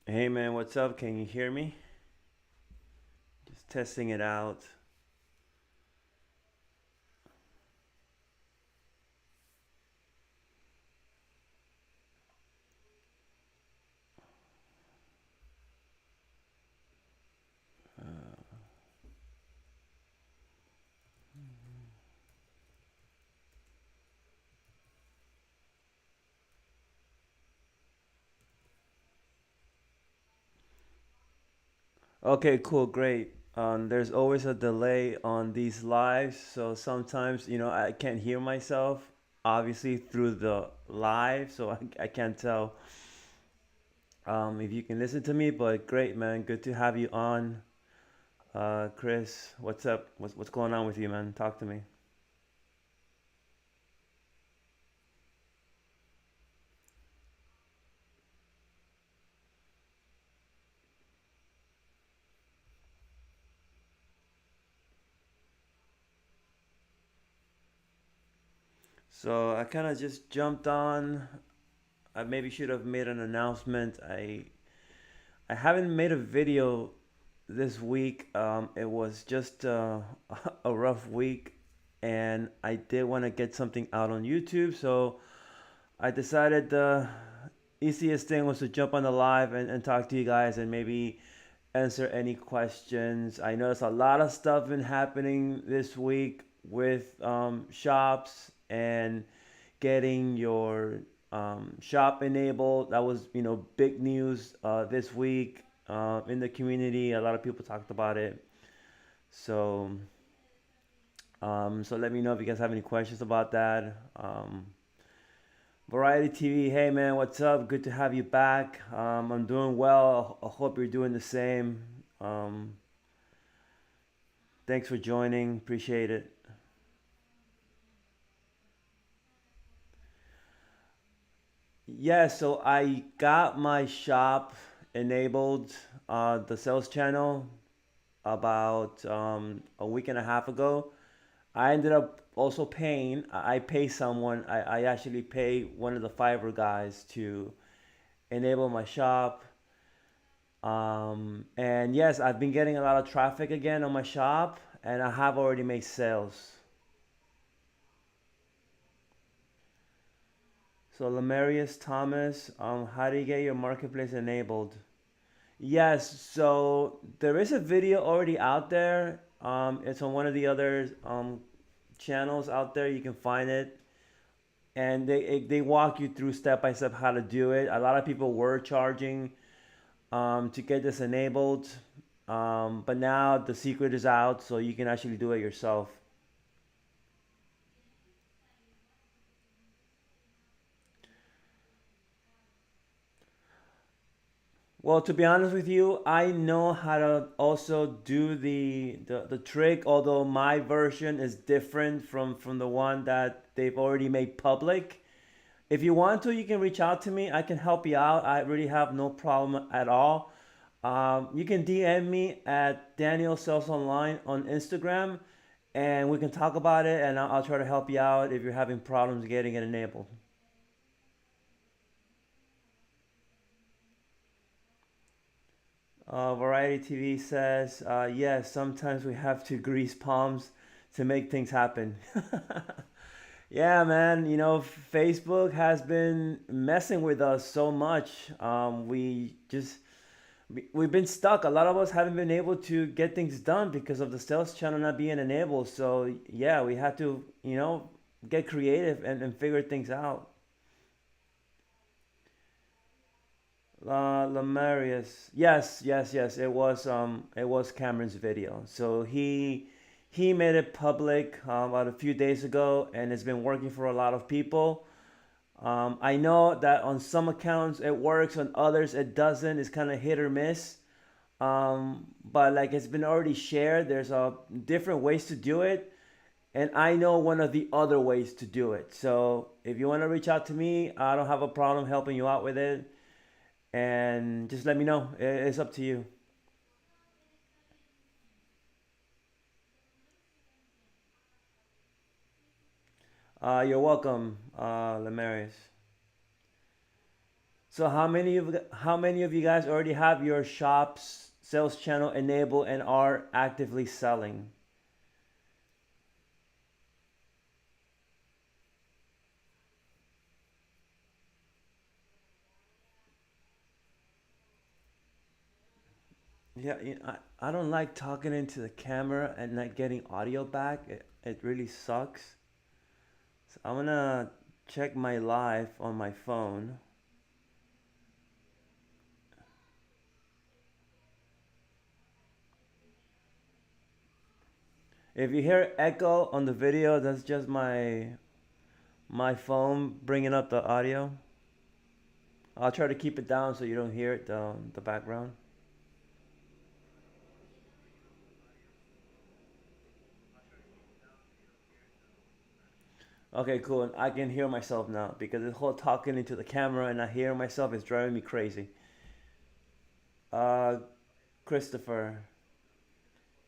Hey man, what's up? Can you hear me? Just testing it out. Okay, cool, great. There's always a delay on these lives, so sometimes I can't hear myself, obviously through the live, so I can't tell if you can listen to me. But great, man, good to have you on. Chris, what's up? What's going on with you, man? Talk to me. So I kind of just jumped on. I maybe should have made an announcement. I haven't made a video this week. It was just a rough week, and I did want to get something out on YouTube. So I decided the easiest thing was to jump on the live and talk to you guys and maybe answer any questions. I noticed a lot of stuff been happening this week with shops and getting your shop enabled. That was, big news this week in the community. A lot of people talked about it. So, so let me know if you guys have any questions about that. Variety TV, hey man, what's up? Good to have you back. I'm doing well. I hope you're doing the same. Um, Thanks for joining. Appreciate it. Yeah, so I got my shop enabled, the sales channel, about a week and a half ago. I ended up also paying. I pay someone. I actually pay one of the Fiverr guys to enable my shop. And yes, I've been getting a lot of traffic again on my shop, and I have already made sales. So Lemarius Thomas, how do you get your marketplace enabled? Yes, so there is a video already out there. It's on one of the other channels out there. You can find it, and they walk you through step by step how to do it. A lot of people were charging to get this enabled, but now the secret is out, so you can actually do it yourself. Well, to be honest with you, I know how to also do the trick, although my version is different from the one that they've already made public. If you want to, you can reach out to me. I can help you out. I really have no problem at all. You can DM me at Daniel Sells Online on Instagram, and we can talk about it, and I'll try to help you out if you're having problems getting it enabled. Variety TV says, yes, sometimes we have to grease palms to make things happen. Yeah, man, Facebook has been messing with us so much. We've been stuck. A lot of us haven't been able to get things done because of the sales channel not being enabled. So, yeah, we had to, get creative and figure things out. Lamarius. Yes, yes, yes. It was Cameron's video. So he made it public about a few days ago, and it's been working for a lot of people. I know that on some accounts it works, on others it doesn't. It's kind of hit or miss. But like it's been already shared, there's different ways to do it, and I know one of the other ways to do it. So if you want to reach out to me, I don't have a problem helping you out with it, and just let me know. It's up to you. You're welcome, Lemarius. So how many of you guys already have your shop's sales channel enabled and are actively selling? Yeah, I don't like talking into the camera and not getting audio back. It really sucks. So I'm gonna check my live on my phone. If you hear echo on the video, that's just my phone bringing up the audio. I'll try to keep it down so you don't hear it, the background. Okay, cool. I can hear myself now because the whole talking into the camera and I hear myself is driving me crazy. Uh, Christopher.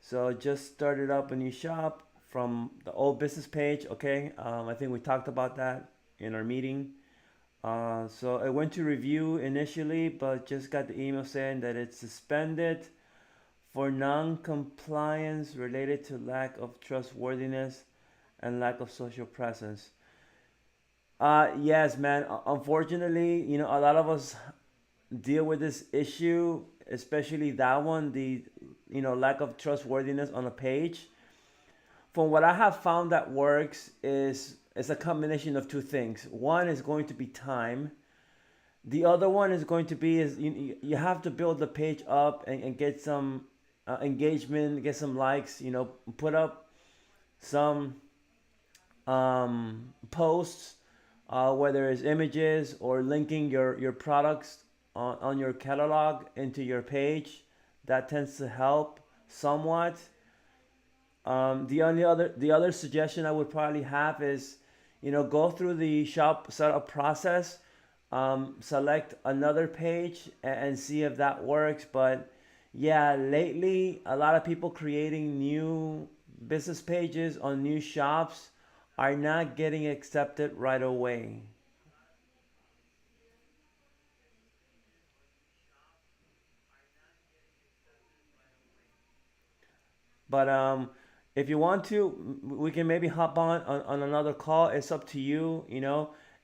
So just started up a new shop from the old business page. Okay, I think we talked about that in our meeting. So I went to review initially, but just got the email saying that it's suspended for non-compliance related to lack of trustworthiness and lack of social presence. Yes, man. Unfortunately, a lot of us deal with this issue, especially that one, the lack of trustworthiness on a page. From what I have found that works is it's a combination of two things. One is going to be time. The other one is going to be is you have to build the page up and get some engagement, get some likes. Put up some posts, whether it's images or linking your products on your catalog into your page. That tends to help somewhat. The other suggestion I would probably have is, go through the shop setup process, select another page and see if that works. But yeah, lately a lot of people creating new business pages on new shops are not getting accepted right away. But if you want to, we can maybe hop on another call. It's up to you,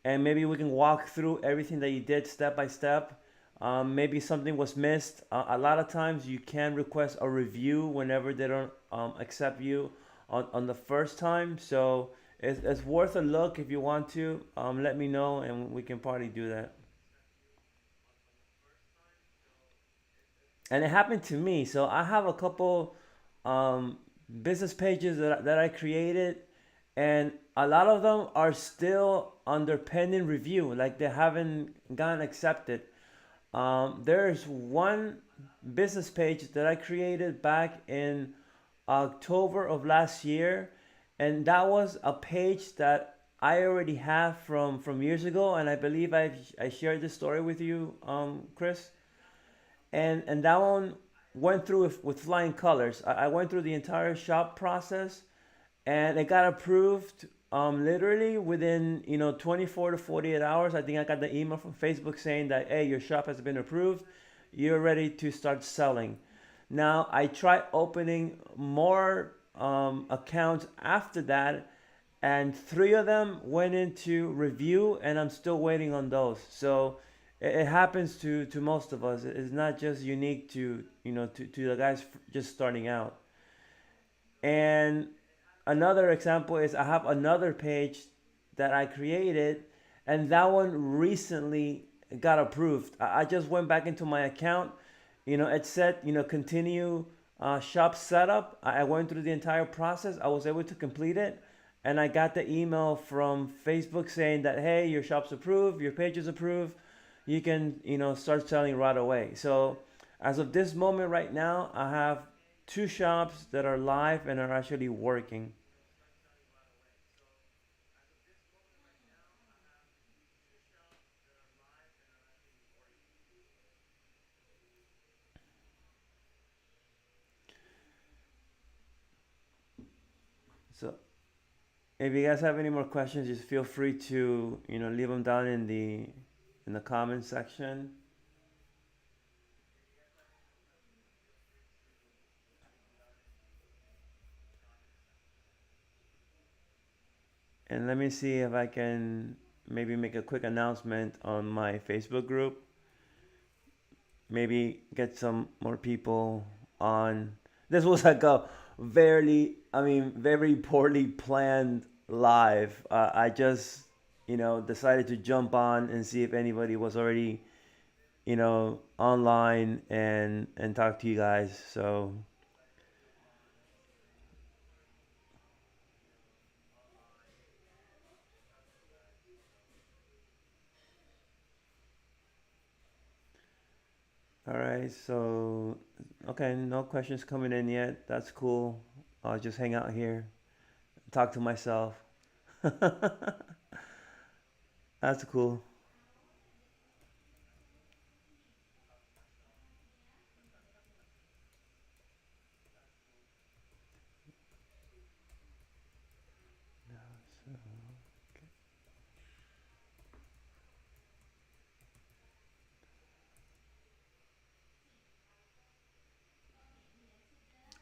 and maybe we can walk through everything that you did step by step. Maybe something was missed. A lot of times you can request a review whenever they don't accept you on the first time. So it's worth a look if you want to. Let me know and we can probably do that. And it happened to me. So I have a couple um, business pages that I created, and a lot of them are still under pending review, like they haven't gotten accepted. There's one business page that I created back in October of last year, and that was a page that I already have from years ago, and I believe I shared this story with you, Chris, and that one went through with flying colors. I went through the entire shop process, and it got approved literally within 24 to 48 hours. I think I got the email from Facebook saying that, hey, your shop has been approved, you're ready to start selling. Now I tried opening more accounts after that, and three of them went into review, and I'm still waiting on those. So it happens to most of us. It's not just unique to the guys just starting out. And another example is I have another page that I created, and that one recently got approved. I just went back into my account. It said, continue shop setup. I went through the entire process. I was able to complete it. And I got the email from Facebook saying that, hey, your shop's approved, your page is approved. You can, start selling right away. So as of this moment right now, I have two shops that are live and are actually working. So if you guys have any more questions, just feel free to leave them down in the in the comment section. And let me see if I can maybe make a quick announcement on my Facebook group. Maybe get some more people on. This was like a very poorly planned live. I just, decided to jump on and see if anybody was already, online and talk to you guys. So, all right. So, okay, no questions coming in yet. That's cool. I'll just hang out here, talk to myself. That's cool.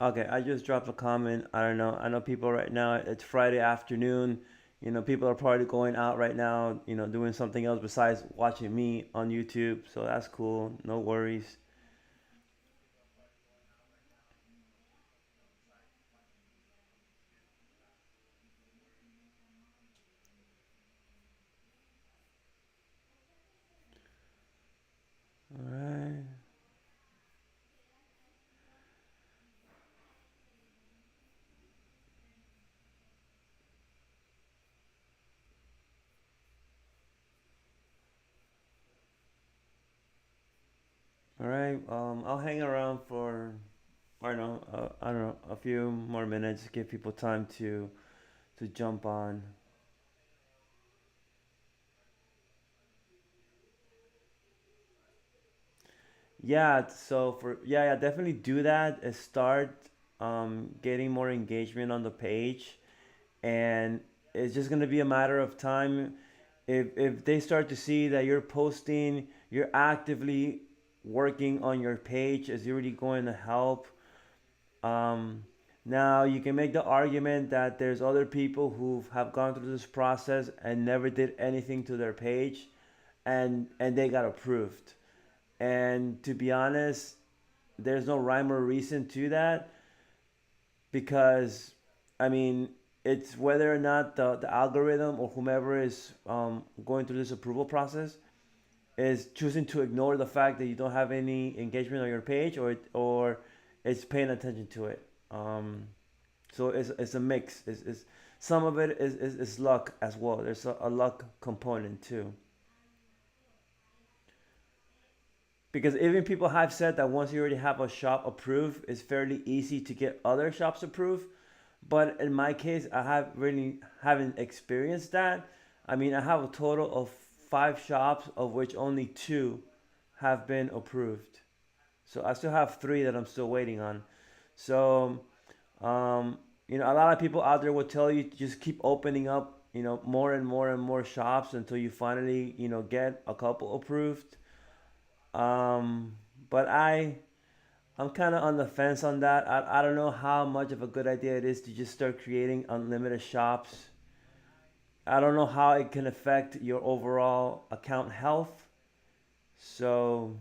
Okay, I just dropped a comment. I don't know. I know people right now, it's Friday afternoon. People are probably going out right now, doing something else besides watching me on YouTube. So that's cool. No worries. All right. All right. I'll hang around for, I don't know, a few more minutes, give people time to jump on. Yeah, so yeah, definitely do that. Start getting more engagement on the page, and it's just gonna be a matter of time. If they start to see that you're posting, you're actively working on your page, is really going to help. Um, Now you can make the argument that there's other people who have gone through this process and never did anything to their page, and they got approved. And to be honest, there's no rhyme or reason to that, because I mean, it's whether or not the algorithm or whomever is going through this approval process is choosing to ignore the fact that you don't have any engagement on your page, or it's paying attention to it. So it's a mix. It's some of it is luck as well. There's a luck component too. Because even people have said that once you already have a shop approved, it's fairly easy to get other shops approved. But in my case, I haven't experienced that. I mean, I have a total of 5 shops, of which only 2 have been approved. So I still have 3 that I'm still waiting on. So, a lot of people out there will tell you to just keep opening up, more and more and more shops until you finally, get a couple approved. Um, but I'm kind of on the fence on that. I don't know how much of a good idea it is to just start creating unlimited shops. I don't know how it can affect your overall account health. So,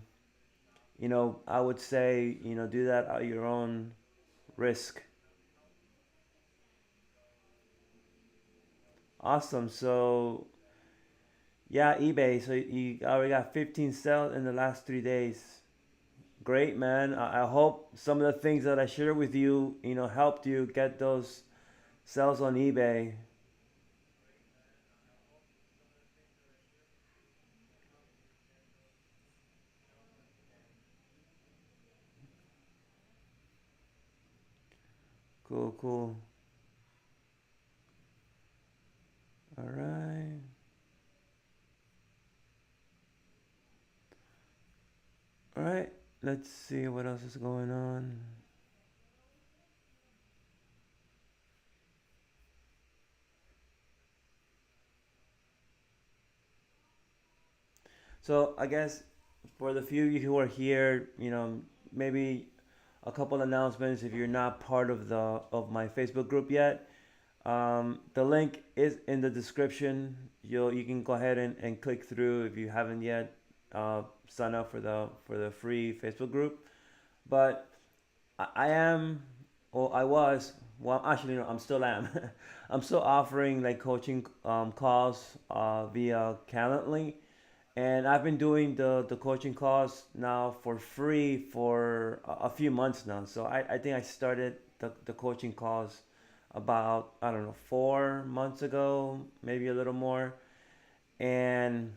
I would say, do that at your own risk. Awesome. So, yeah, eBay. So you already got 15 sales in the last 3 days. Great, man. I hope some of the things that I shared with you, helped you get those sales on eBay. Cool, cool. All right. All right. Let's see what else is going on. So I guess for the few of you who are here, maybe a couple announcements if you're not part of my Facebook group yet. The link is in the description. You can go ahead and click through if you haven't yet signed up for the free Facebook group. But I am, or I was, well, actually, no, I'm still am. I'm still offering like coaching calls via Calendly, and I've been doing the coaching calls now for free for a few months now. So I think I started the coaching calls about, I don't know, 4 months ago, maybe a little more, and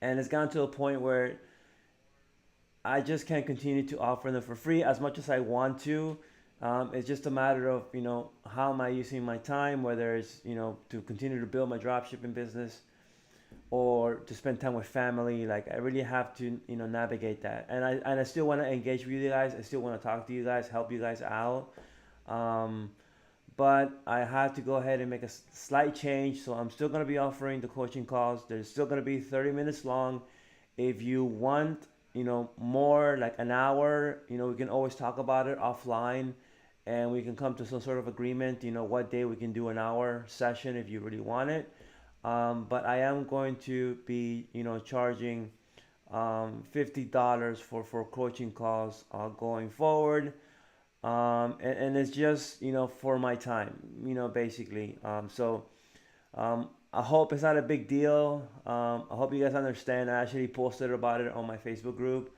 it's gotten to a point where I just can't continue to offer them for free as much as I want to. It's just a matter of, how am I using my time, whether it's, to continue to build my dropshipping business or to spend time with family. Like I really have to, navigate that. And I still want to engage with you guys. I still want to talk to you guys, help you guys out. Um, but I had to go ahead and make a slight change. So I'm still going to be offering the coaching calls. They're still going to be 30 minutes long. If you want, more like an hour, we can always talk about it offline and we can come to some sort of agreement, what day we can do an hour session if you really want it. But I am going to be, charging $50 for coaching calls going forward. And it's just, for my time, basically. I hope it's not a big deal. I hope you guys understand. I actually posted about it on my Facebook group.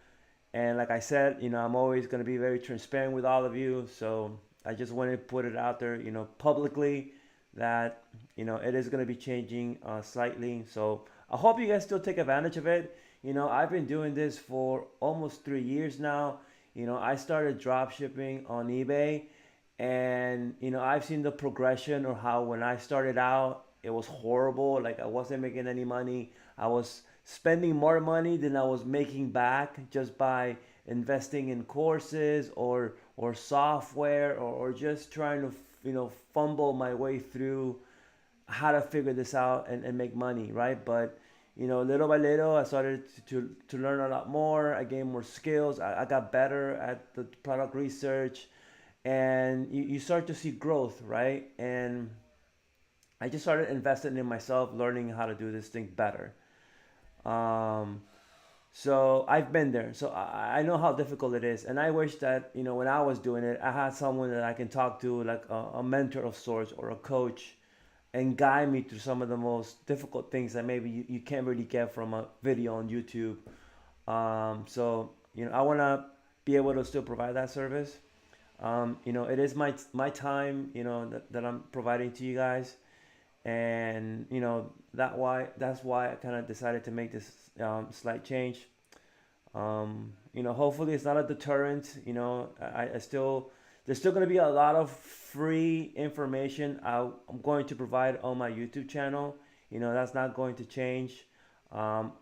And like I said, I'm always going to be very transparent with all of you. So I just wanted to put it out there, publicly that, it is going to be changing slightly. So I hope you guys still take advantage of it. I've been doing this for almost 3 years now. I started drop shipping on eBay, and I've seen the progression or how when I started out it was horrible. Like I wasn't making any money. I was spending more money than I was making back just by investing in courses or software or just trying to fumble my way through how to figure this out and make money, right? But little by little, I started to learn a lot more. I gained more skills. I got better at the product research, and you start to see growth, right? And I just started investing in myself, learning how to do this thing better. Um, so I've been there. So I know how difficult it is, and I wish that when I was doing it, I had someone that I can talk to, like a mentor of sorts or a coach, and guide me through some of the most difficult things that maybe you can't really get from a video on YouTube. So I want to be able to still provide that service. It is my time, that I'm providing to you guys, and that's why I kind of decided to make this slight change. Hopefully it's not a deterrent. I still there's still going to be a lot of free information I'm going to provide on my YouTube channel. That's not going to change. Um,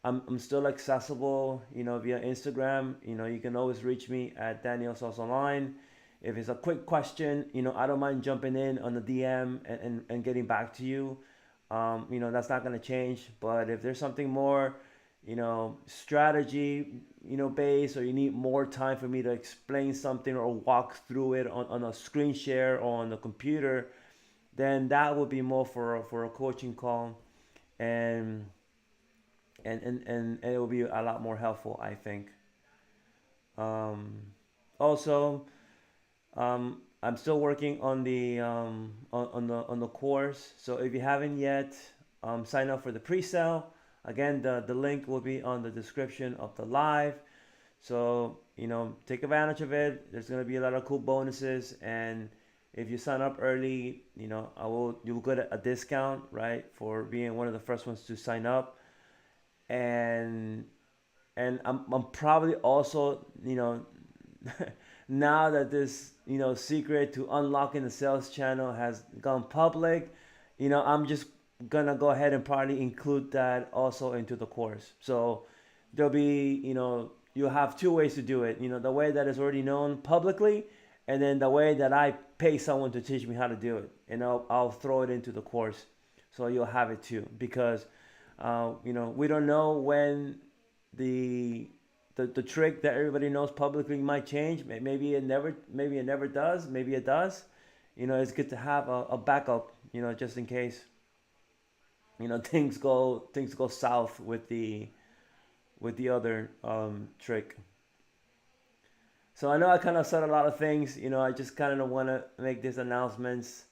I'm still accessible, via Instagram. You can always reach me at Daniel Sauce Online. If it's a quick question, I don't mind jumping in on the DM and getting back to you. That's not going to change. But if there's something more, strategy, based, or you need more time for me to explain something or walk through it on a screen share or on the computer, then that would be more for a coaching call, and and it will be a lot more helpful, I think. Also, I'm still working on the course. So if you haven't yet, sign up for the pre-sale. Again, the link will be on the description of the live. So take advantage of it. There's gonna be a lot of cool bonuses, and if you sign up early, you'll get a discount, right, for being one of the first ones to sign up. And I'm probably also, now that this, secret to unlocking the sales channel has gone public, I'm just gonna go ahead and probably include that also into the course. So there'll be, you'll have two ways to do it. The way that is already known publicly, and then the way that I pay someone to teach me how to do it, and I'll throw it into the course, so you'll have it too. Because We don't know when the the trick that everybody knows publicly might change. Maybe it never does. Maybe it does. It's good to have a backup. Just in case. Things go south with the other trick. So I know I kind of said a lot of things. I just kind of want to make these announcements.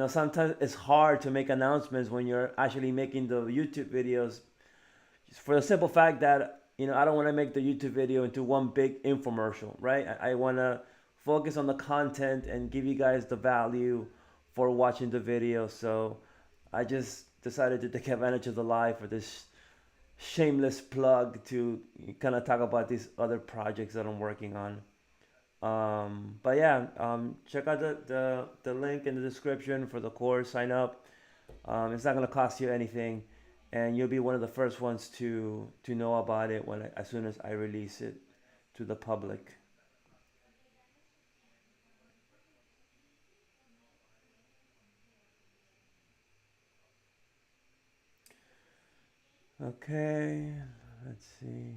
Sometimes it's hard to make announcements when you're actually making the YouTube videos, just for the simple fact that I don't want to make the YouTube video into one big infomercial, right? I want to focus on the content and give you guys the value for watching the video. So I just decided to take advantage of the live for this shameless plug to kind of talk about these other projects that I'm working on. But yeah, check out the link in the description for the course. Sign up. It's not gonna cost you anything, and you'll be one of the first ones to know about it as soon as I release it to the public. Okay, let's see.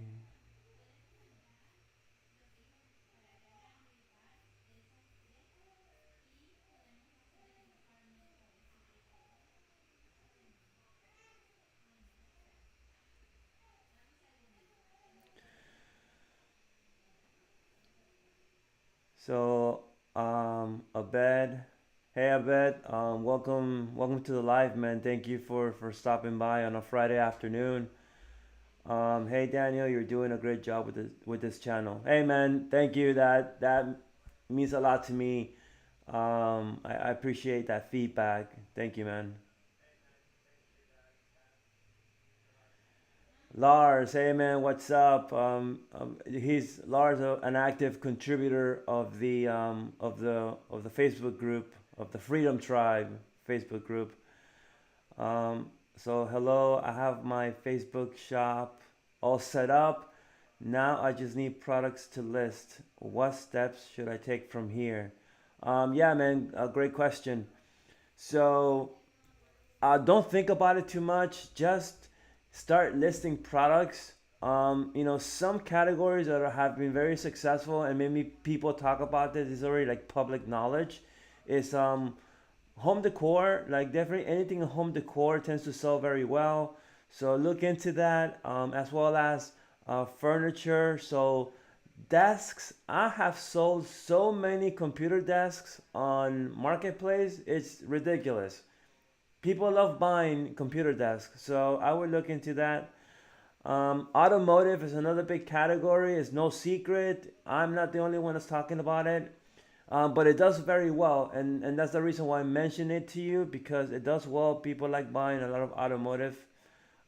So, Abed, hey Abed, welcome to the live, man. Thank you for stopping by on a Friday afternoon. Hey Daniel, you're doing a great job with this channel. Hey man, thank you. That means a lot to me. I appreciate that feedback. Thank you, man. Lars, hey man, what's up? He's Lars, an active contributor of the Facebook group of the Freedom Tribe Facebook group. So hello, I have my Facebook shop all set up. Now I just need products to list. What steps should I take from here? Yeah, man, a great question. So don't think about it too much. Just start listing products. Some categories that have been very successful and maybe people talk about this is already like public knowledge. Is home decor. Like definitely anything in home decor tends to sell very well. So look into that, as well as furniture. So desks. I have sold so many computer desks on marketplace. It's ridiculous. People love buying computer desks, so I would look into that. Automotive is another big category. It's no secret. I'm not the only one that's talking about it, but it does very well, and that's the reason why I mention it to you because it does well. People like buying a lot of automotive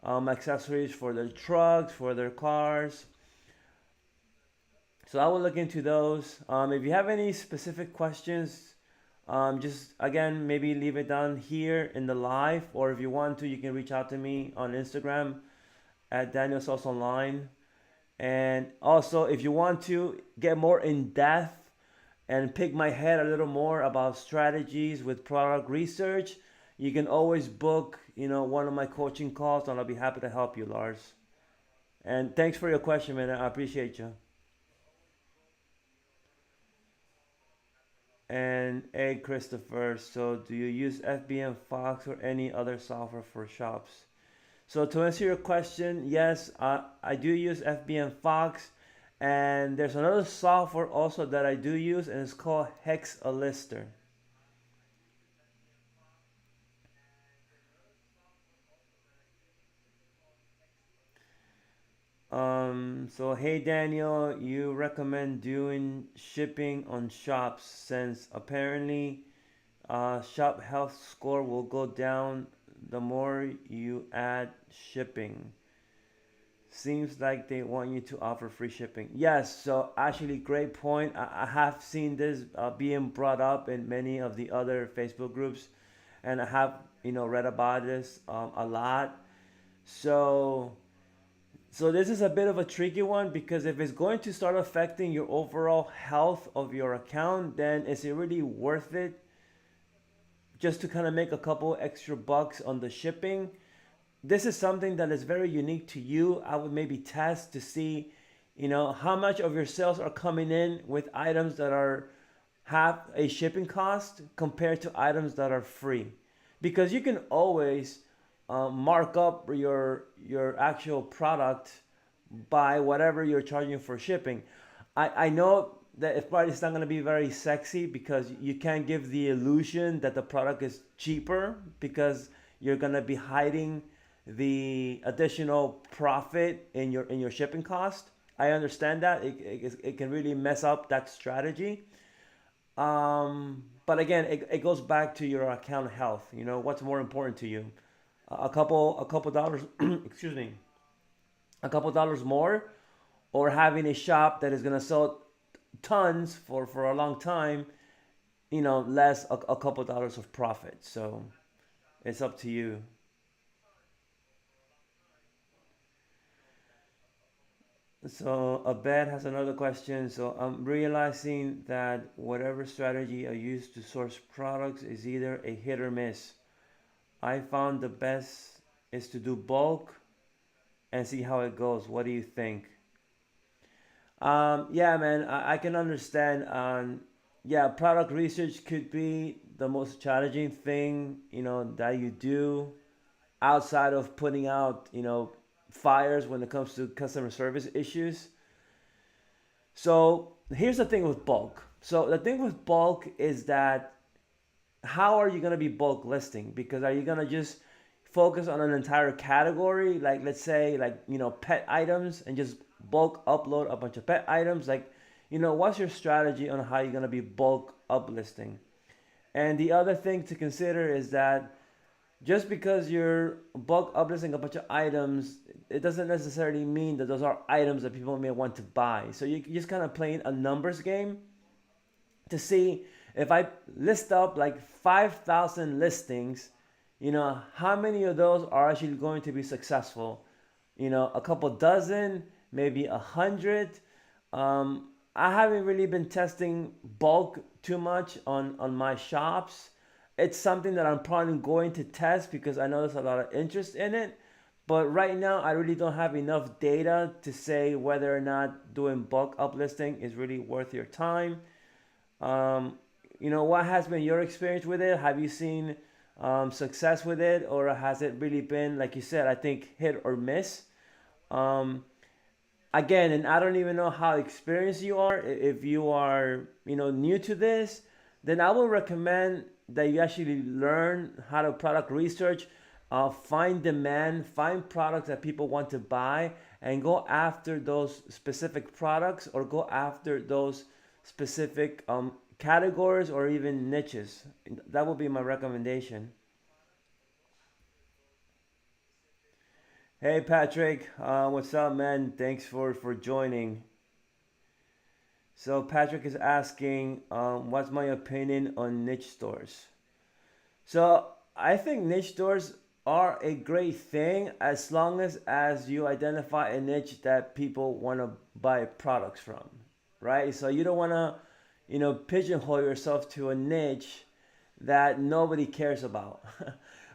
accessories for their trucks, for their cars. So I will look into those. If you have any specific questions, just again, maybe leave it down here in the live, or if you want to, you can reach out to me on Instagram at Daniel Sauce Online. And also, if you want to get more in depth and pick my head a little more about strategies with product research, you can always book, one of my coaching calls, and I'll be happy to help you, Lars. And thanks for your question, man. I appreciate you. And hey, Christopher, so do you use FBM Fox or any other software for shops? So to answer your question, yes, I do use FBM Fox, and there's another software also that I do use, and it's called Hex a Lister. So hey Daniel, you recommend doing shipping on shops since apparently shop health score will go down the more you add shipping. Seems like they want you to offer free shipping. Yes, so actually, great point. I have seen this being brought up in many of the other Facebook groups, and I have read about this a lot. So this is a bit of a tricky one because if it's going to start affecting your overall health of your account, then is it really worth it just to kind of make a couple extra bucks on the shipping? this is something that is very unique to you. I would maybe test to see, how much of your sales are coming in with items that are have a shipping cost compared to items that are free, because you can always mark up your actual product by whatever you're charging for shipping. I know that it's probably not going to be very sexy because you can't give the illusion that the product is cheaper because you're going to be hiding the additional profit in your shipping cost. I understand that it can really mess up that strategy. But again, it goes back to your account health. What's more important to you? A couple dollars, excuse me, a couple dollars more, or having a shop that is gonna sell tons for a long time, less a couple dollars of profit. So it's up to you. So Abed has another question. So I'm realizing that whatever strategy I use to source products is either a hit or miss. I found the best is to do bulk and see how it goes. What do you think? Yeah, man, I can understand. Yeah, product research could be the most challenging thing, that you do outside of putting out, fires when it comes to customer service issues. So here's the thing with bulk. So the thing with bulk is that how are you going to be bulk listing? Because are you going to just focus on an entire category, like let's say like pet items, and just bulk upload a bunch of pet items? Like, what's your strategy on how you're going to be bulk uplisting? And the other thing to consider is that just because you're bulk uplisting a bunch of items, it doesn't necessarily mean that those are items that people may want to buy. So you just kind of playing a numbers game to see if I list up like 5,000 listings, how many of those are actually going to be successful? A couple dozen, maybe 100. I haven't really been testing bulk too much on my shops. It's something that I'm probably going to test because I know there's a lot of interest in it. But right now, I really don't have enough data to say whether or not doing bulk uplisting is really worth your time. Um, what has been your experience with it? Have you seen success with it, or has it really been, like you said, I think hit or miss? Um, Again, and I don't even know how experienced you are. If you are, new to this, then I would recommend that you actually learn how to product research, find demand, find products that people want to buy, and go after those specific products or go after those specific categories or even niches. That would be my recommendation. Hey Patrick, what's up, man? Thanks for joining. So Patrick is asking, what's my opinion on niche stores? So I think niche stores are a great thing as long as you identify a niche that people want to buy products from, right? So you don't want to, pigeonhole yourself to a niche that nobody cares about,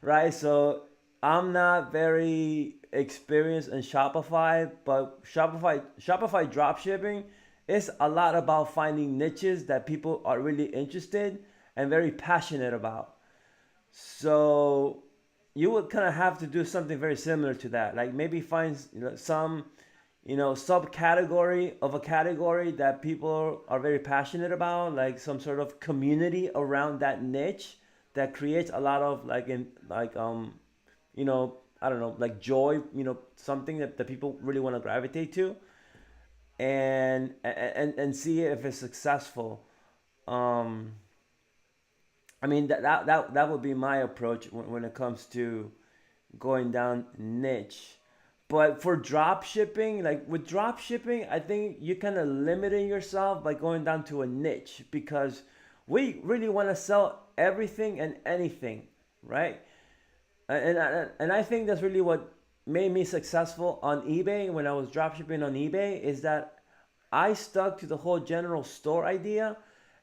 right? So I'm not very experienced in Shopify, but Shopify dropshipping is a lot about finding niches that people are really interested and very passionate about. So you would kind of have to do something very similar to that. Like maybe find some subcategory of a category that people are very passionate about, like some sort of community around that niche that creates a lot of I don't know, like joy, something that people really want to gravitate to, and see if it's successful. Um, I mean that would be my approach when it comes to going down niche. But for drop shipping, like with drop shipping, I think you kind of limiting yourself by going down to a niche because we really want to sell everything and anything, right? And I think that's really what made me successful on eBay when I was dropshipping on eBay is that I stuck to the whole general store idea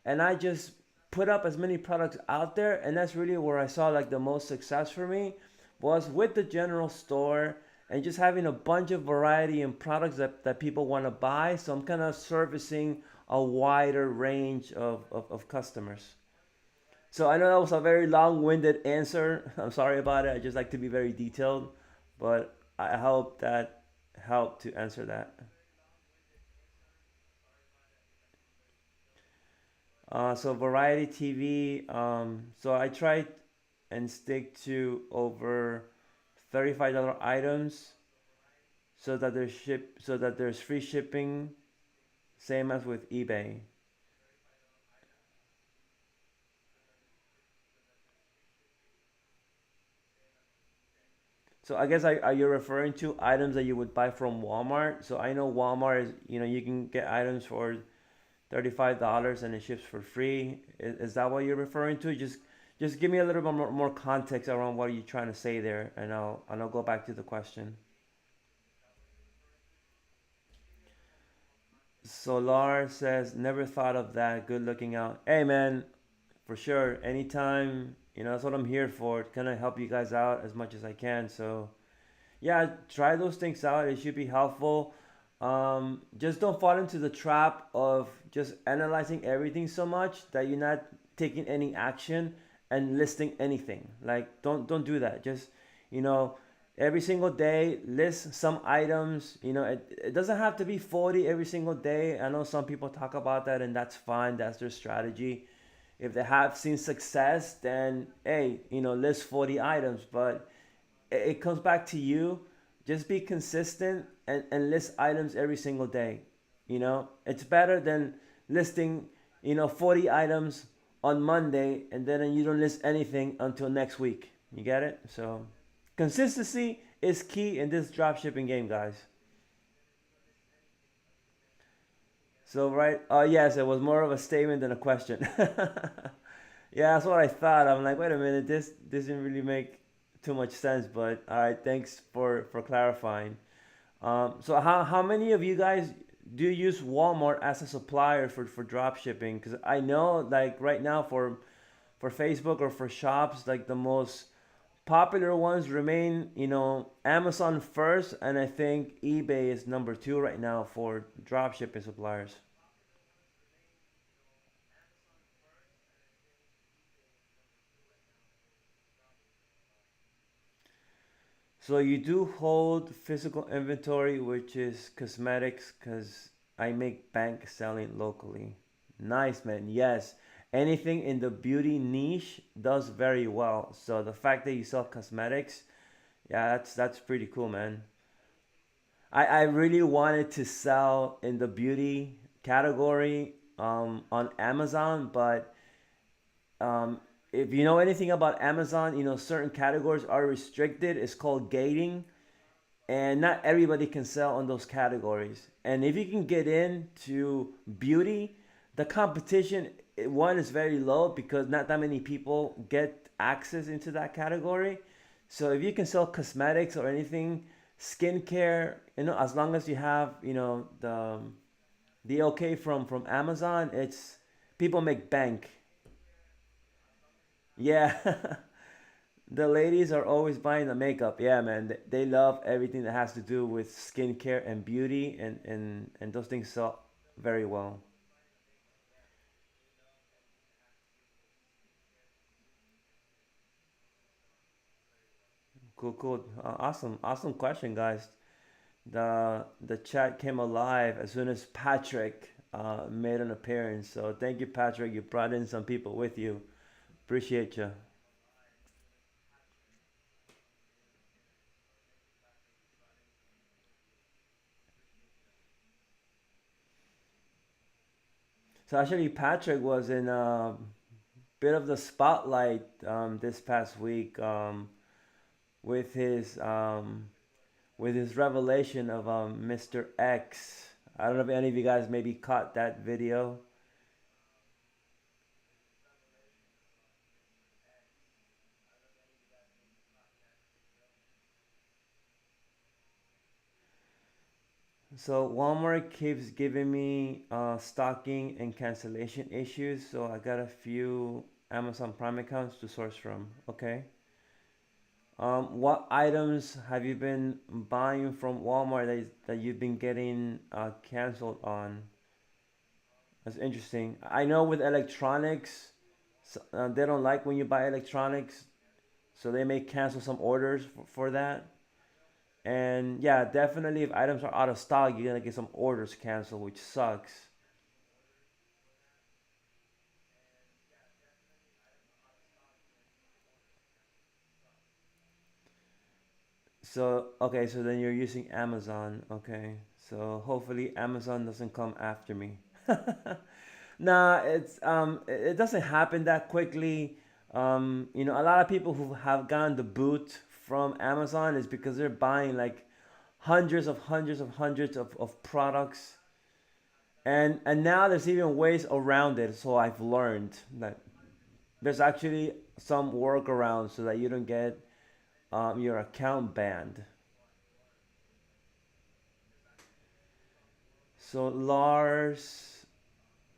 and I just put up as many products out there, and that's really where I saw like the most success for me was with the general store and just having a bunch of variety and products that people want to buy. So I'm kind of servicing a wider range of customers. So I know that was a very long-winded answer. I'm sorry about it. I just like to be very detailed, but I hope that helped to answer that. So variety TV. So I try and stick to over $35 items so that there's free shipping, same as with eBay. So I guess are you referring to items that you would buy from Walmart? So I know Walmart is, you can get items for $35 and it ships for free. Is that what you're referring to? Just give me a little bit more context around what you're trying to say there, and I'll go back to the question. Solar says, never thought of that. Good looking out. Hey man, for sure. Anytime, that's what I'm here for. Kind of help you guys out as much as I can. So yeah, try those things out. It should be helpful. Just don't fall into the trap of just analyzing everything so much that you're not taking any action and listing anything. Like don't do that. Just you know, every single day list some items. It doesn't have to be 40 every single day. I know some people talk about that, and that's fine. That's their strategy. If they have seen success, then hey, list 40 items. But it comes back to you. Just be consistent and list items every single day. It's better than listing 40 items on Monday and then you don't list anything until next week. You get it? So consistency is key in this dropshipping game, guys. So right, yes, it was more of a statement than a question. Yeah, that's what I thought. I'm like, wait a minute, this didn't really make too much sense. But all right, thanks for clarifying. So how many of you guys do you use Walmart as a supplier for drop shipping? Because I know like right now for Facebook or for shops, like the most popular ones remain Amazon first, and I think eBay is number two right now for drop shipping suppliers. So you do hold physical inventory, which is cosmetics, because I make bank selling locally. Nice, man. Yes, anything in the beauty niche does very well. So the fact that you sell cosmetics, yeah, that's pretty cool, man. I really wanted to sell in the beauty category on Amazon, but um, if you know anything about Amazon, certain categories are restricted. It's called gating, and not everybody can sell on those categories. And if you can get into beauty, the competition one is very low because not that many people get access into that category. So if you can sell cosmetics or anything, skincare, as long as you have the okay from Amazon, it's people make bank. Yeah. The ladies are always buying the makeup. Yeah, man. They love everything that has to do with skincare and beauty, and those things sell very well. Cool, cool. Awesome, awesome question, guys. The chat came alive as soon as Patrick made an appearance. So thank you, Patrick. You brought in some people with you. Appreciate you. So actually, Patrick was in a bit of the spotlight this past week with his revelation of Mr. X. I don't know if any of you guys maybe caught that video. So Walmart keeps giving me stocking and cancellation issues. So I got a few Amazon Prime accounts to source from. Okay. What items have you been buying from Walmart that you've been getting canceled on? That's interesting. I know with electronics, they don't like when you buy electronics, so they may cancel some orders for that. And yeah, definitely if items are out of stock, you're gonna get some orders canceled, which sucks. So okay, so then you're using Amazon. Okay, so hopefully Amazon doesn't come after me. Nah, it doesn't happen that quickly. A lot of people who have gotten the boot from Amazon is because they're buying like hundreds of products, and now there's even ways around it. So I've learned that there's actually some workarounds so that you don't get your account banned. So Lars,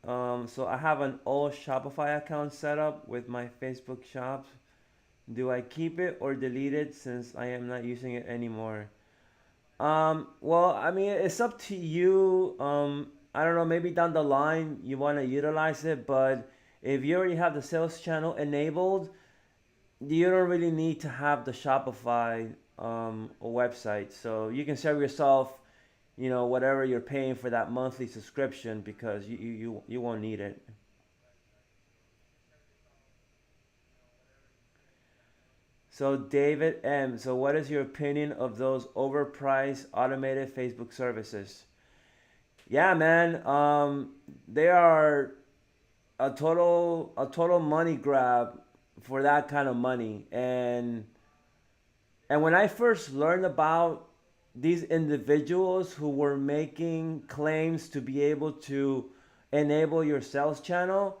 so I have an old Shopify account set up with my Facebook shops. Do I keep it or delete it since I am not using it anymore? Well, I mean, it's up to you. I don't know, maybe down the line you want to utilize it, but if you already have the sales channel enabled, you don't really need to have the Shopify website. So you can serve yourself, whatever you're paying for that monthly subscription because you won't need it. So David M. So what is your opinion of those overpriced automated Facebook services? Yeah, man. They are a total money grab for that kind of money. And when I first learned about these individuals who were making claims to be able to enable your sales channel,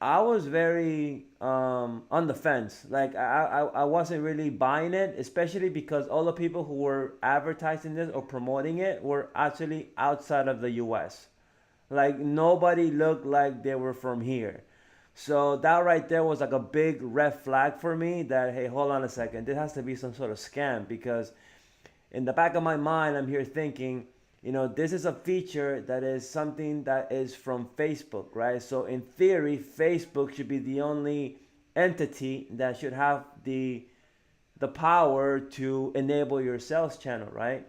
I was very on the fence. Like I wasn't really buying it, especially because all the people who were advertising this or promoting it were actually outside of the U.S. Like nobody looked like they were from here. So that right there was like a big red flag for me that hey, hold on a second, this has to be some sort of scam because in the back of my mind, I'm here thinking, this is a feature that is something that is from Facebook, right? So in theory, Facebook should be the only entity that should have the power to enable your sales channel, right?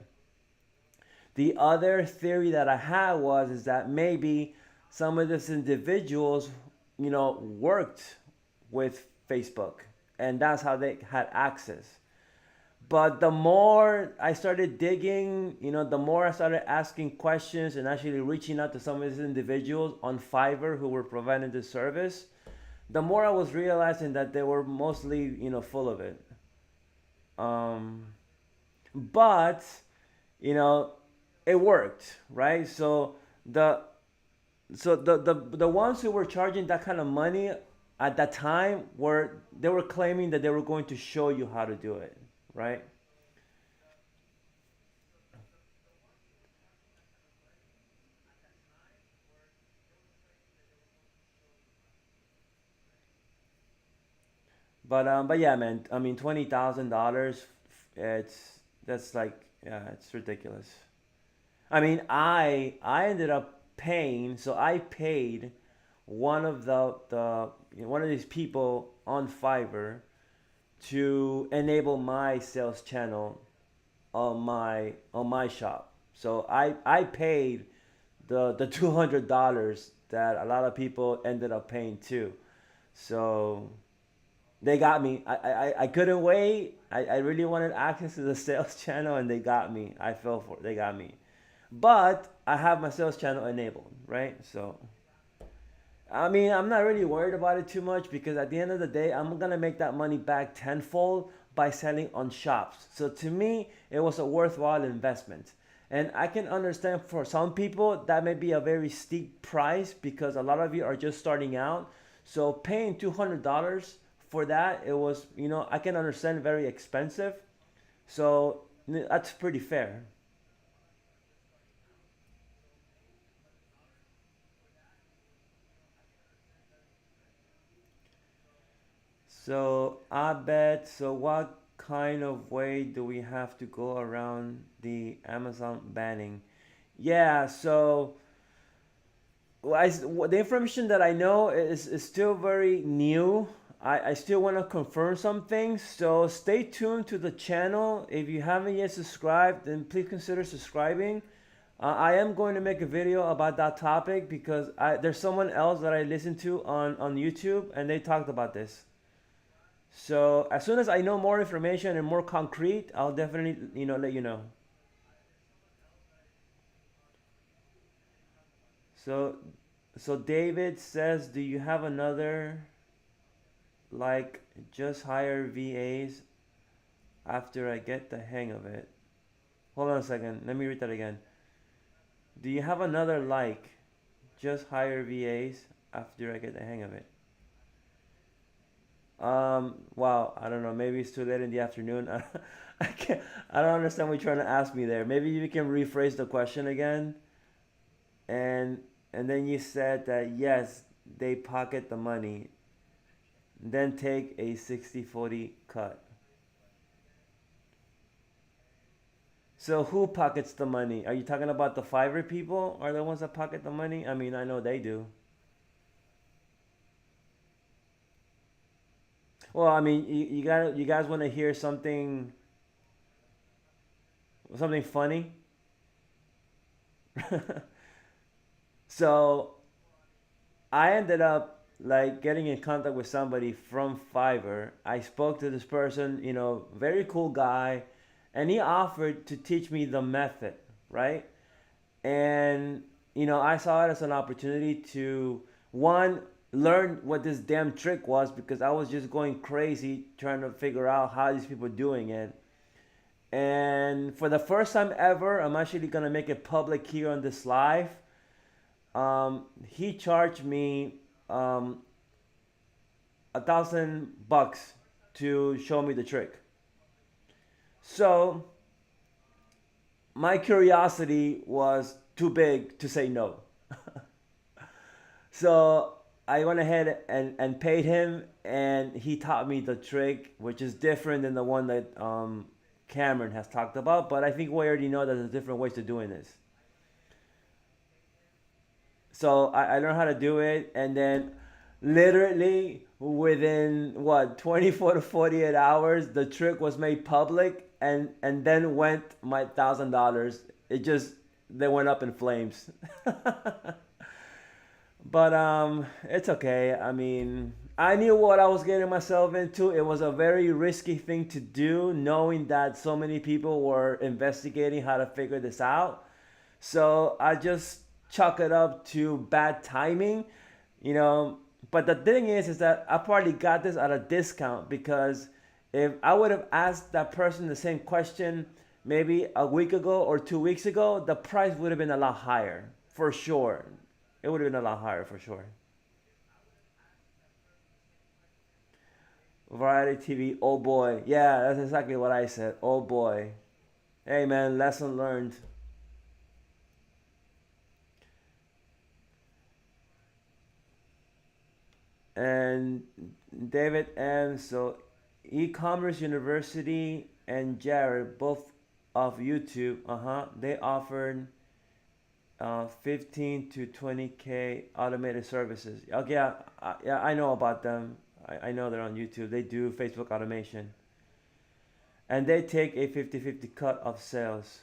The other theory that I had was is that maybe some of these individuals, worked with Facebook, and that's how they had access. But the more I started digging, the more I started asking questions and actually reaching out to some of these individuals on Fiverr who were providing this service, the more I was realizing that they were mostly, full of it. Um, but, you know, it worked, right? The the ones who were charging that kind of money at that time were claiming that they were going to show you how to do it, right? But yeah, man. I mean, $20,000. It's that's like yeah, it's ridiculous. I mean, I ended up paying. So I paid one of one of these people on Fiverr to enable my sales channel on my shop. So I paid the $200 that a lot of people ended up paying too. So they got me. I couldn't wait. I really wanted access to the sales channel, and they got me. I fell for it. They got me. But I have my sales channel enabled, right? So, I mean, I'm not really worried about it too much because at the end of the day, I'm going to make that money back tenfold by selling on shops. So, to me, it was a worthwhile investment. And I can understand for some people that may be a very steep price because a lot of you are just starting out. So paying $200 for that, it was, I can understand very expensive. So that's pretty fair. So I bet. So what? kind of way do we have to go around the Amazon banning? Yeah, so the information that I know is still very new. I still want to confirm some things, so stay tuned to the channel. If you haven't yet subscribed, then please consider subscribing. I am going to make a video about that topic because there's someone else that I listened to on YouTube, and they talked about this. So as soon as I know more information and more concrete, I'll definitely let you know. So so David says, do you have another, like, just hire VAs after I get the hang of it? Hold on a second. Let me read that again. Do you have another, like, just hire VAs after I get the hang of it? Wow, I don't know. Maybe it's too late in the afternoon. I can't. I don't understand what you're trying to ask me there. Maybe you can rephrase the question again. And and then you said that yes, they pocket the money, then take a 60-40 cut. So who pockets the money? Are you talking about the Fiverr people? Are the ones that pocket the money? I mean, I know they do. Well, I mean, you guys want to hear something funny? So I ended up like getting in contact with somebody from Fiverr. I spoke to this person, very cool guy, and he offered to teach me the method, right? And I saw it as an opportunity to, one, learn what this damn trick was, because I was just going crazy trying to figure out how these people are doing it. And for the first time ever, I'm actually gonna make it public here on this live. He charged me um, $1,000 to show me the trick. So my curiosity was too big to say no. So I went ahead and paid him, and he taught me the trick, which is different than the one that Cameron has talked about. But I think we already know that there's different ways to doing this. So I learned how to do it, and then literally within what 24 to 48 hours, the trick was made public, and then went my $1,000. It just they went up in flames. But it's okay. I mean, I knew what I was getting myself into. It was a very risky thing to do, knowing that so many people were investigating how to figure this out. So I just chalk it up to bad timing, you know. But the thing is that I probably got this at a discount, because if I would have asked that person the same question maybe a week ago or 2 weeks ago, the price would have been a lot higher for sure. It would have been a lot higher for sure. Variety TV, oh boy. Yeah, that's exactly what I said. Oh boy. Hey man, lesson learned. And David M. So, e-commerce university and Jared, both of YouTube, they offered 15 to 20K automated services. Okay, yeah, I know about them. I know they're on YouTube. They do Facebook automation. And they take a 50-50 cut of sales.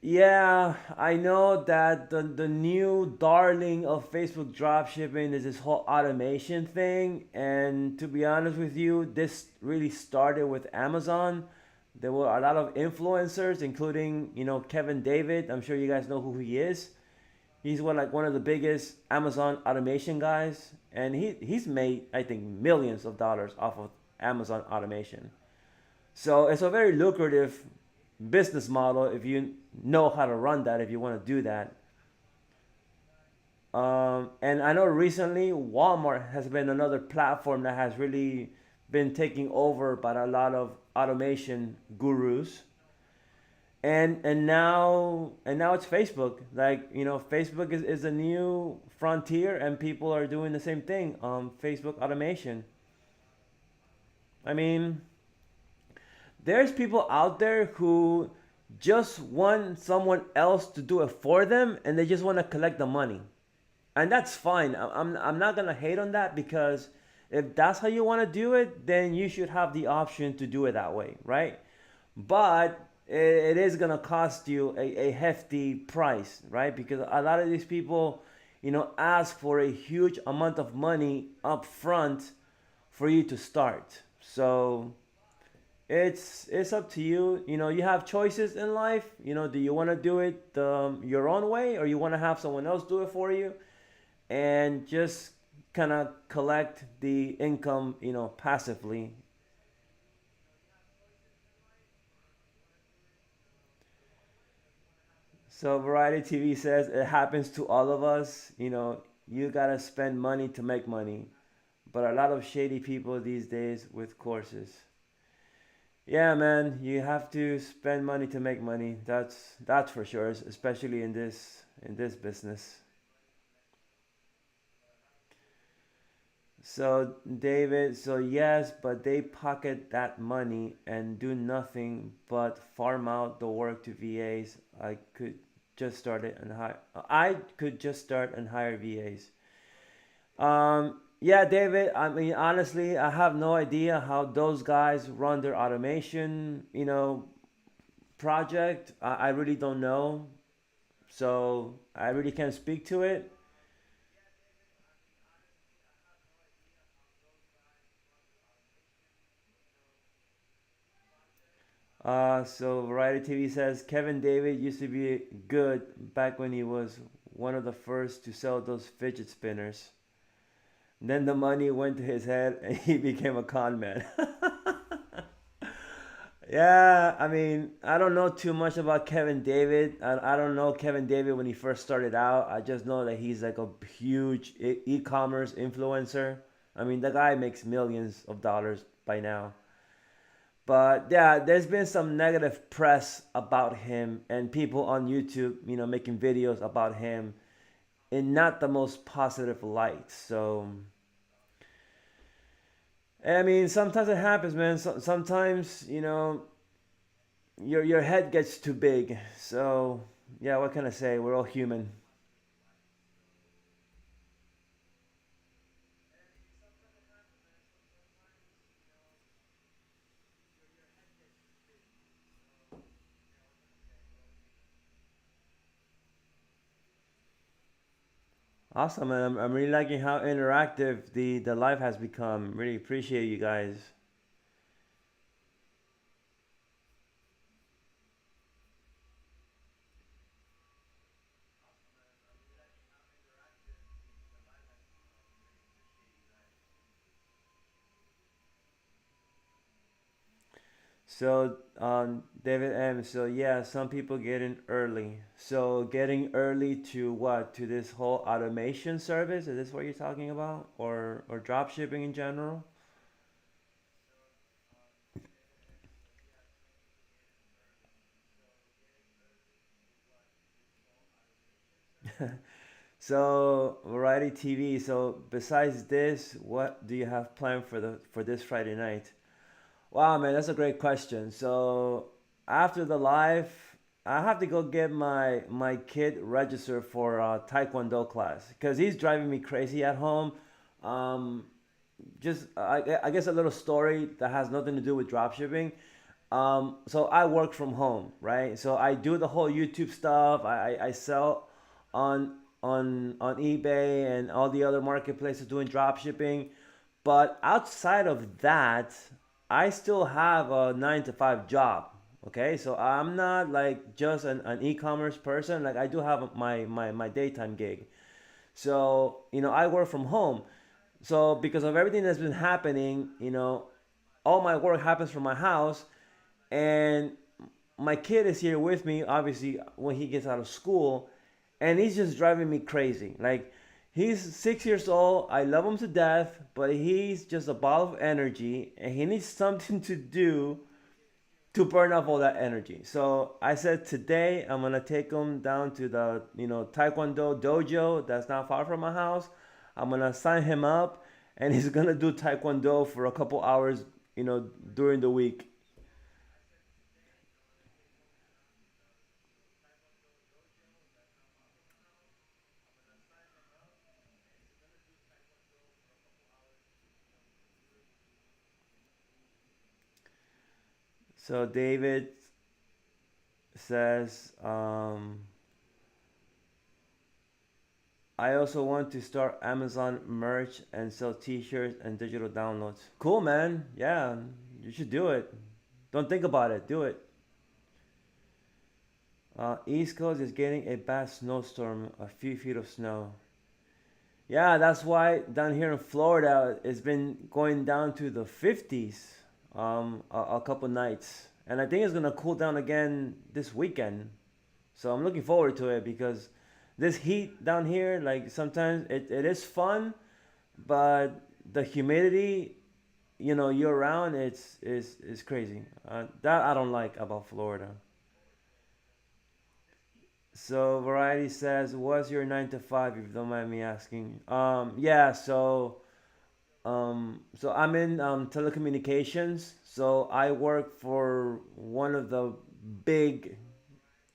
Yeah, I know that the new darling of Facebook dropshipping is this whole automation thing. And to be honest with you, this really started with Amazon. There were a lot of influencers, including, Kevin David. I'm sure you guys know who he is. He's one of the biggest Amazon automation guys. And he's made, I think, millions of dollars off of Amazon automation. So it's a very lucrative business model if you know how to run that, if you want to do that. And I know recently Walmart has been another platform that has really been taking over by a lot of automation gurus. And now it's Facebook. Like, Facebook is a new frontier, and people are doing the same thing. Facebook automation. I mean, There's people out there who just want someone else to do it for them, and they just want to collect the money, and that's fine. I'm not gonna hate on that, because if that's how you want to do it, then you should have the option to do it that way, right? But it is gonna cost you a hefty price, right? Because a lot of these people, ask for a huge amount of money up front for you to start. So it's up to you. You have choices in life. Do you want to do it your own way, or you want to have someone else do it for you, and just kind of collect the income, passively. So Variety TV says it happens to all of us. You gotta spend money to make money, but a lot of shady people these days with courses. Yeah, man, you have to spend money to make money. That's for sure, especially in this business. So David, so yes, but they pocket that money and do nothing but farm out the work to VAs. I could just start and hire VAs. Yeah, David. I mean, honestly, I have no idea how those guys run their automation, project. I really don't know, so I really can't speak to it. So Variety TV says Kevin David used to be good back when he was one of the first to sell those fidget spinners. Then the money went to his head and he became a con man. Yeah, I mean, I don't know too much about Kevin David. I don't know Kevin David when he first started out. I just know that he's like a huge e-commerce influencer. I mean, the guy makes millions of dollars by now. But yeah, there's been some negative press about him, and people on YouTube, making videos about him in not the most positive light. So, I mean, sometimes it happens, man. Sometimes, your head gets too big. So, yeah, what can I say? We're all human. Awesome, man. I'm really liking how interactive the live has become. Really appreciate you guys. So, David M. So yeah, some people get in early. So getting early to what? To this whole automation service? Is this what you're talking about, or drop shipping in general? So variety TV. So besides this, what do you have planned for this Friday night? Wow, man, that's a great question. So after the live, I have to go get my kid registered for a Taekwondo class because he's driving me crazy at home. Um, just I guess a little story that has nothing to do with dropshipping. So I work from home, right? So I do the whole YouTube stuff. I sell on eBay and all the other marketplaces doing dropshipping. But outside of that, I still have a 9 to 5 job. Okay, so I'm not like just an e-commerce person. Like I do have my daytime gig. So, I work from home. So because of everything that's been happening, all my work happens from my house, and my kid is here with me obviously when he gets out of school, and he's just driving me crazy. Like he's 6 years old. I love him to death, but he's just a ball of energy, and he needs something to do to burn off all that energy. So I said today I'm gonna take him down to the Taekwondo dojo that's not far from my house. I'm gonna sign him up, and he's gonna do Taekwondo for a couple hours, during the week. So David says, I also want to start Amazon merch and sell T-shirts and digital downloads. Cool, man. Yeah, you should do it. Don't think about it. Do it. East Coast is getting a bad snowstorm, a few feet of snow. Yeah, that's why down here in Florida it's been going down to the 50s a couple nights. And I think it's gonna cool down again this weekend. So I'm looking forward to it because this heat down here, like sometimes it is fun, but the humidity, year round, it's crazy. That I don't like about Florida. So Variety says, "What's your 9 to 5?" If you don't mind me asking. Yeah. So I'm in telecommunications. So I work for one of the big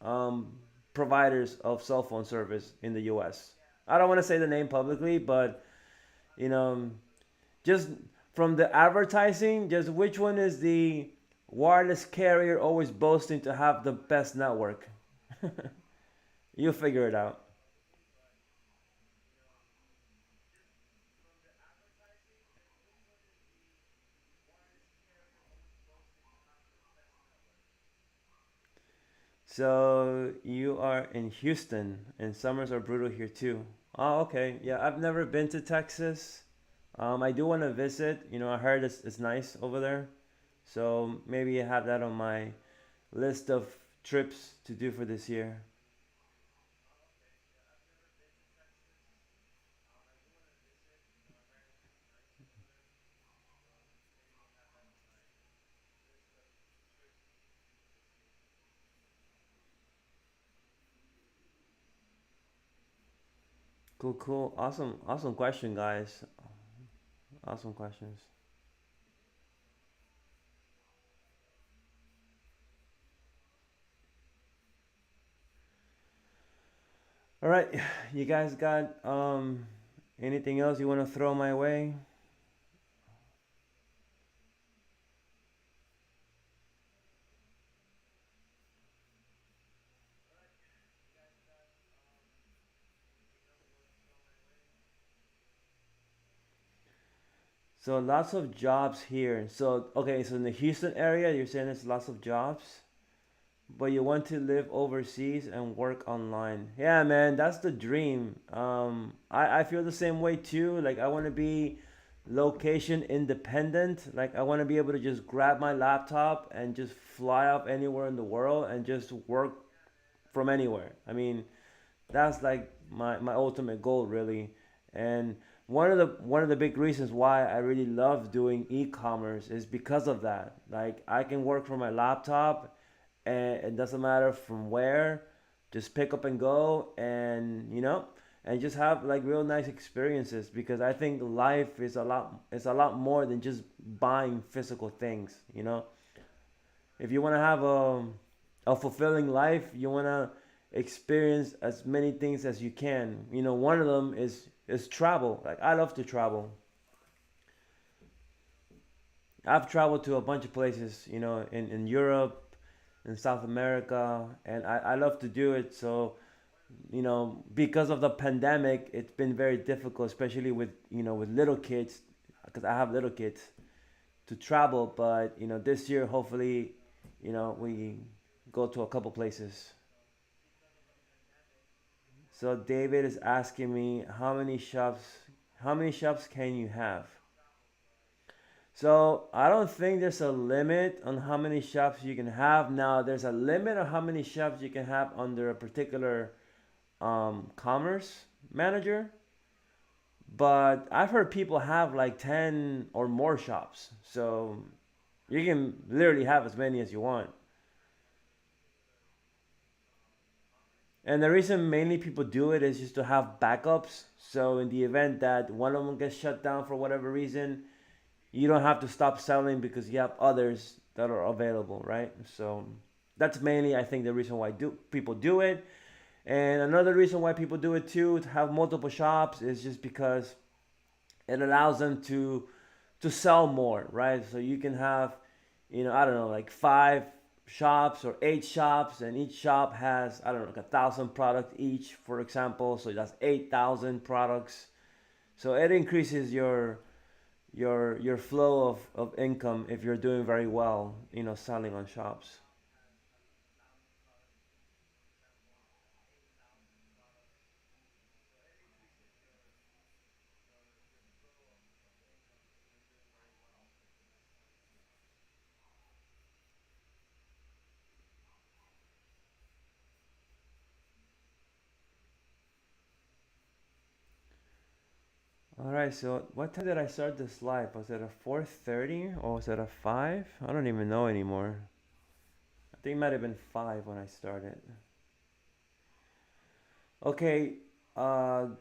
um, providers of cell phone service in the U.S. I don't want to say the name publicly, but you know, just from the advertising, just which one is the wireless carrier always boasting to have the best network? You figure it out. So you are in Houston, and summers are brutal here too. Oh, okay. Yeah, I've never been to Texas. I do want to visit. I heard it's nice over there. So maybe I have that on my list of trips to do for this year. Cool, cool. Awesome, awesome question, guys. Awesome questions. All right, you guys got anything else you want to throw my way? So lots of jobs here. So okay, so in the Houston area, you're saying there's lots of jobs, but you want to live overseas and work online. Yeah, man, that's the dream. I feel the same way too. Like I want to be location independent. Like I want to be able to just grab my laptop and just fly off anywhere in the world and just work from anywhere. I mean, that's like my ultimate goal really. And one of the big reasons why I really love doing e-commerce is because of that. Like I can work from my laptop and it doesn't matter from where, just pick up and go, and just have like real nice experiences, because I think life is a lot more than just buying physical things. If you want to have a fulfilling life, you want to experience as many things as you can. One of them is travel. Like I love to travel. I've traveled to a bunch of places, in Europe, in South America, and I love to do it. So, because of the pandemic, it's been very difficult, especially with little kids, because I have little kids, to travel. But, this year, hopefully, we go to a couple places. So David is asking me how many shops can you have? So I don't think there's a limit on how many shops you can have. Now there's a limit on how many shops you can have under a particular commerce manager. But I've heard people have like 10 or more shops. So you can literally have as many as you want. And the reason mainly people do it is just to have backups. So in the event that one of them gets shut down for whatever reason, you don't have to stop selling because you have others that are available, right? So that's mainly, I think, the reason why do people do it. And another reason why people do it too, to have multiple shops, is just because it allows them to sell more, right? So you can have, I don't know, like 5 shops or 8 shops, and each shop has, I don't know, like 1,000 products each, for example. So that's 8,000 products. So it increases your flow of income if you're doing very well, selling on shops. All right, so what time did I start this live? Was it a 4:30 or was it a 5? I don't even know anymore. I think it might have been 5 when I started. Okay,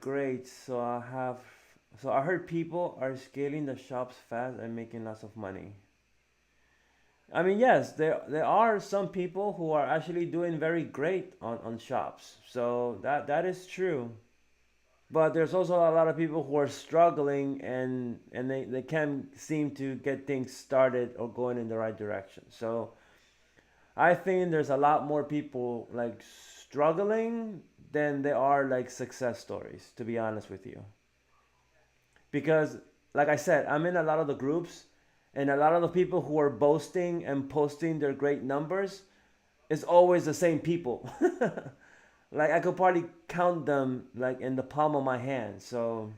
great. So I heard people are scaling the shops fast and making lots of money. I mean, yes, there are some people who are actually doing very great on shops. So that is true. But there's also a lot of people who are struggling, and they can't seem to get things started or going in the right direction. So I think there's a lot more people like struggling than there are like success stories, to be honest with you. Because like I said, I'm in a lot of the groups, and a lot of the people who are boasting and posting their great numbers is always the same people. Like I could probably count them like in the palm of my hand. So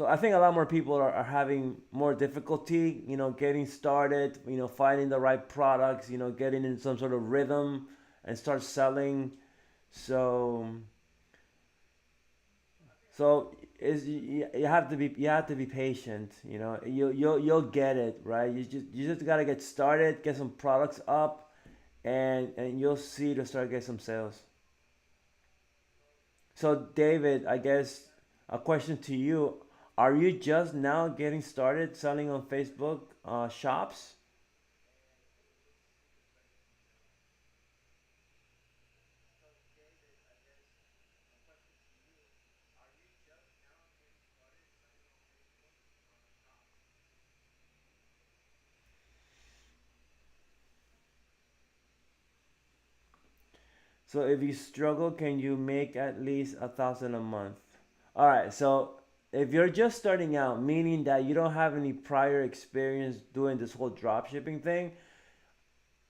I think a lot more people are having more difficulty, getting started, finding the right products, getting in some sort of rhythm and start selling. So so is you have to be patient. You'll get it right. You just gotta get started, get some products up, and you'll see to start get some sales. So David, I guess a question to you: are you just now getting started selling on Facebook shops? So if you struggle, can you make at least 1,000 a month? All right. So if you're just starting out, meaning that you don't have any prior experience doing this whole drop shipping thing,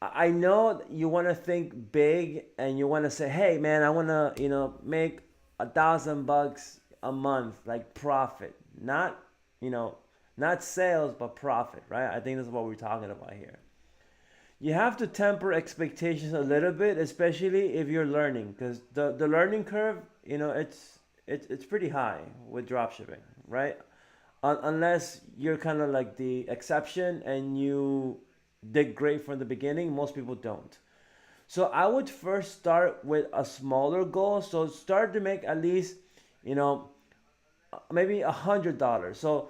I know you want to think big and you want to say, hey man, I want to make $1,000 a month, like profit, you know not sales but profit, right? I think that's what we're talking about here. You have to temper expectations a little bit, especially if you're learning, because the learning curve, it's pretty high with dropshipping, right? Unless you're kind of like the exception and you did great from the beginning, most people don't. So I would first start with a smaller goal. So start to make at least, you know, maybe $100. So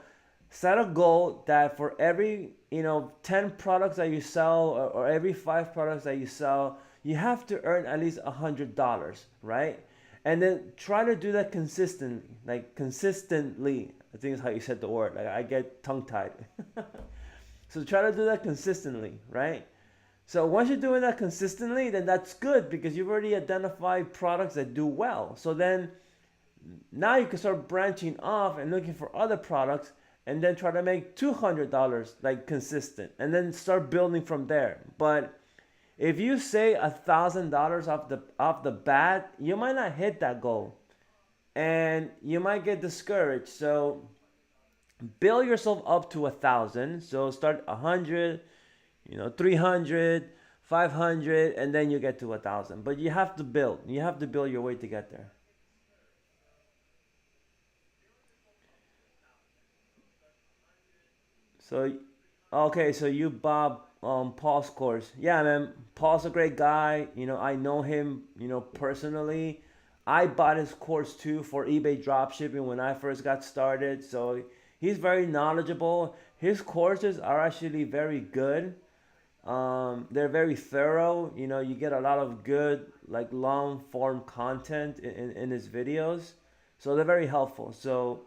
set a goal that for every 10 products that you sell, or every 5 products that you sell, you have to earn at least $100, right? And then try to do that consistently. I think is how you said the word. Like I get tongue tied. So try to do that consistently, right? So once you're doing that consistently, then that's good because you've already identified products that do well. So then now you can start branching off and looking for other products, and then try to make $200 like consistent, and then start building from there. But if you say $1,000 off the bat, you might not hit that goal, and you might get discouraged. So build yourself up to 1,000. So start 100, 300, 500, and then you get to 1,000. But you have to build. You have to build your way to get there. So, okay, so you bought Paul's course. Yeah, man, Paul's a great guy. I know him, personally. I bought his course too for eBay dropshipping when I first got started. So he's very knowledgeable. His courses are actually very good. They're very thorough. You get a lot of good, like long form content in his videos. So they're very helpful. So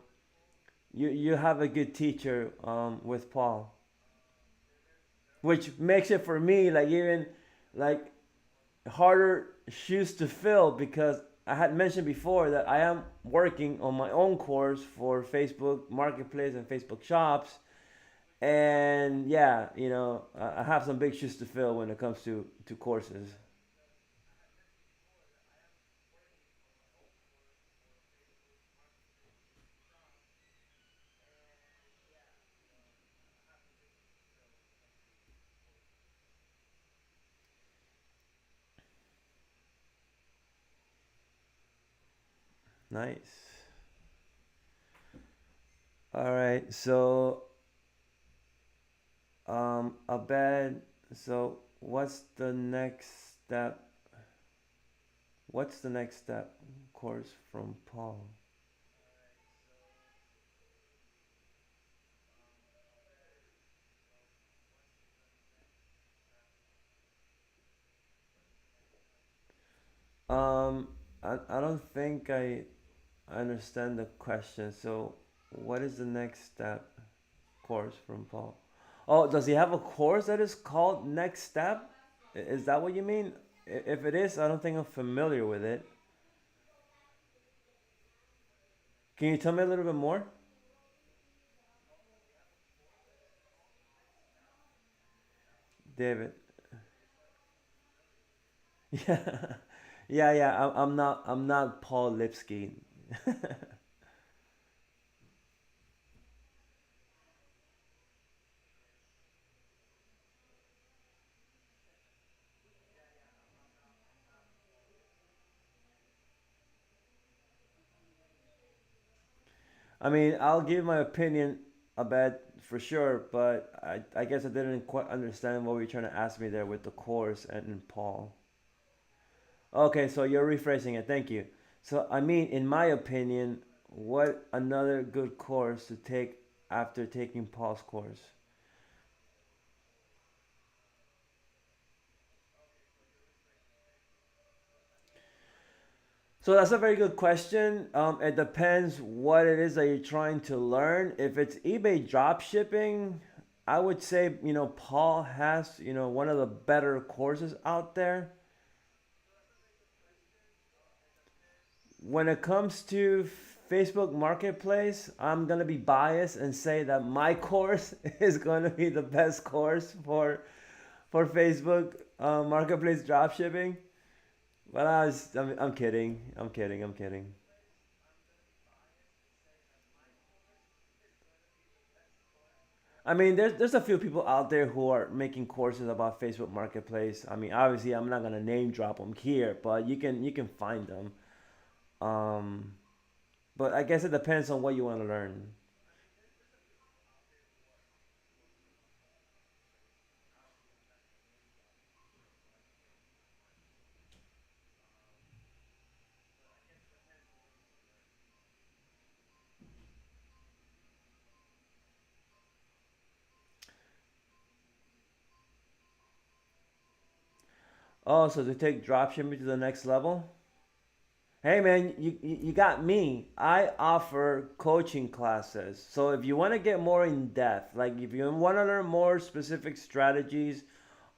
you have a good teacher with Paul, which makes it for me like even like harder shoes to fill because I had mentioned before that I am working on my own course for Facebook Marketplace and Facebook Shops. And yeah, I have some big shoes to fill when it comes to courses. Nice. All right. So, Abed, so what's the next step course from Paul? Um, I don't think I understand the question. So, what is the next step course from Paul? Oh, does he have a course that is called Next Step? Is that what you mean? If it is, I don't think I'm familiar with it. Can you tell me a little bit more, David? Yeah, yeah. I'm not Paul Lipsky. I mean, I'll give my opinion about for sure, but I guess I didn't quite understand what you're trying to ask me there with the course and Paul. Okay, so you're rephrasing it. Thank you. So, I mean, in my opinion, what another good course to take after taking Paul's course? So that's a very good question. It depends what it is that you're trying to learn. If it's eBay drop shipping, I would say Paul has one of the better courses out there. When it comes to Facebook Marketplace, I'm gonna be biased and say that my course is gonna be the best course for Facebook Marketplace dropshipping. But I'm kidding. I'm kidding. I'm kidding. I mean, there's a few people out there who are making courses about Facebook Marketplace. I mean, obviously, I'm not gonna name drop them here, but you can find them. Um, but I guess it depends on what you want to learn. Oh, so to take dropshipping to the next level? Hey man, you got me. I offer coaching classes. So if you want to get more in depth, like if you want to learn more specific strategies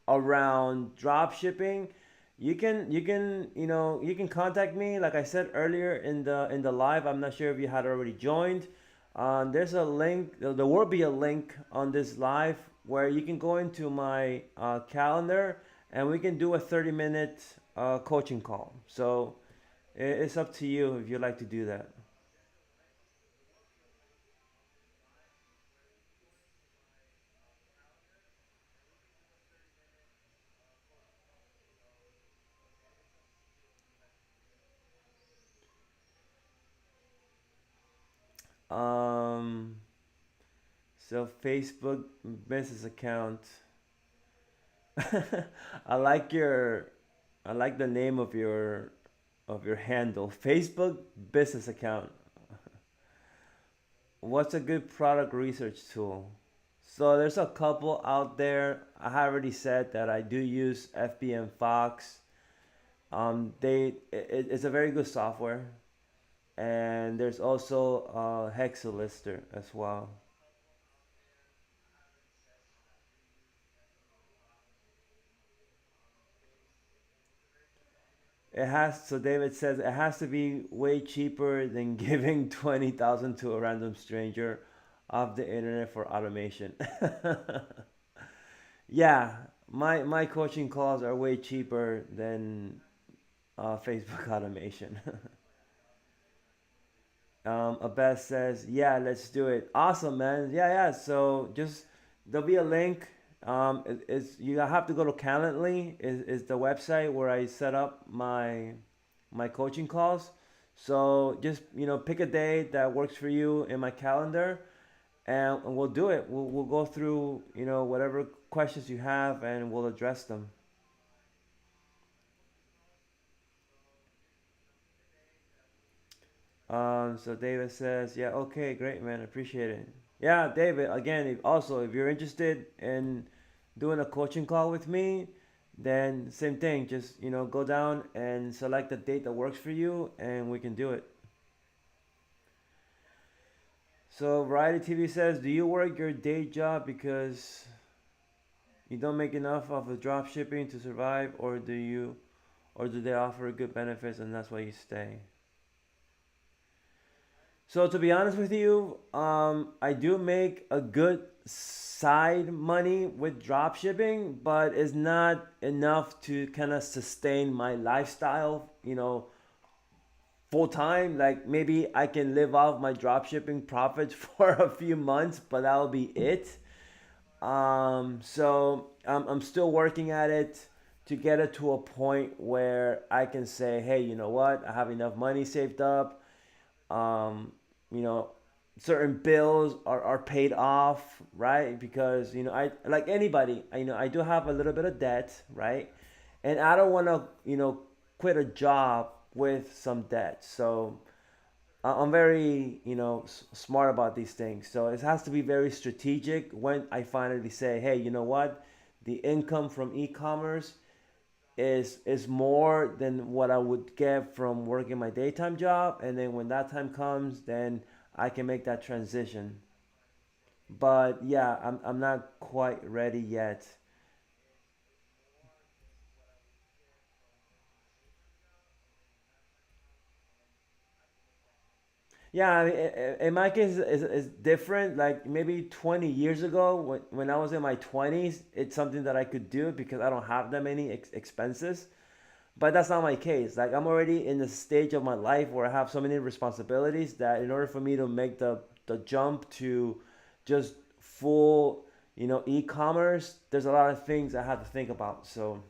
around drop shipping, you can contact me. Like I said earlier in the live, I'm not sure if you had already joined. There's a link. There will be a link on this live where you can go into my calendar and we can do a 30-minute coaching call. So it's up to you if you'd like to do that. Um, so Facebook business account. I like your I like the name of your handle. Facebook business account. What's a good product research tool? So there's a couple out there. I have already said that I do use FBM Fox. It's a very good software. and there's also a hexalister as well. It has, so David says it has to be way cheaper than giving 20,000 to a random stranger off the internet for automation. Yeah, my coaching calls are way cheaper than Facebook automation. Abed says, "Yeah, let's do it." Awesome, man. Yeah, yeah. So just there'll be a link. It's you have to go to Calendly is the website where I set up my coaching calls. So just pick a day that works for you in my calendar, and we'll do it. We'll go through whatever questions you have, and we'll address them. So David says, yeah, okay, great, man, appreciate it. Yeah, David, again, also, if you're interested in doing a coaching call with me, then same thing. Just, go down and select a date that works for you, and we can do it. So Variety TV says, do you work your day job because you don't make enough of the drop shipping to survive, or do they offer good benefits and that's why you stay? So to be honest with you, I do make a good side money with drop shipping, but it's not enough to kind of sustain my lifestyle, full time. Like maybe I can live off my drop shipping profits for a few months, but that'll be it. So I'm still working at it to get it to a point where I can say, hey, you know what? I have enough money saved up. um, you know, certain bills are paid off, right? Because I like anybody, I do have a little bit of debt, right? And I don't want to quit a job with some debt. So I'm very smart about these things. So it has to be very strategic when I finally say, hey, you know what? The income from e-commerce is more than what I would get from working my daytime job, and then when that time comes, then I can make that transition. But yeah, I'm not quite ready yet. Yeah, I mean, in my case, it's different. Like maybe 20 years ago, when I was in my 20s, it's something that I could do because I don't have that many expenses. But that's not my case. Like I'm already in the stage of my life where I have so many responsibilities that in order for me to make the jump to just full, e-commerce, there's a lot of things I have to think about. So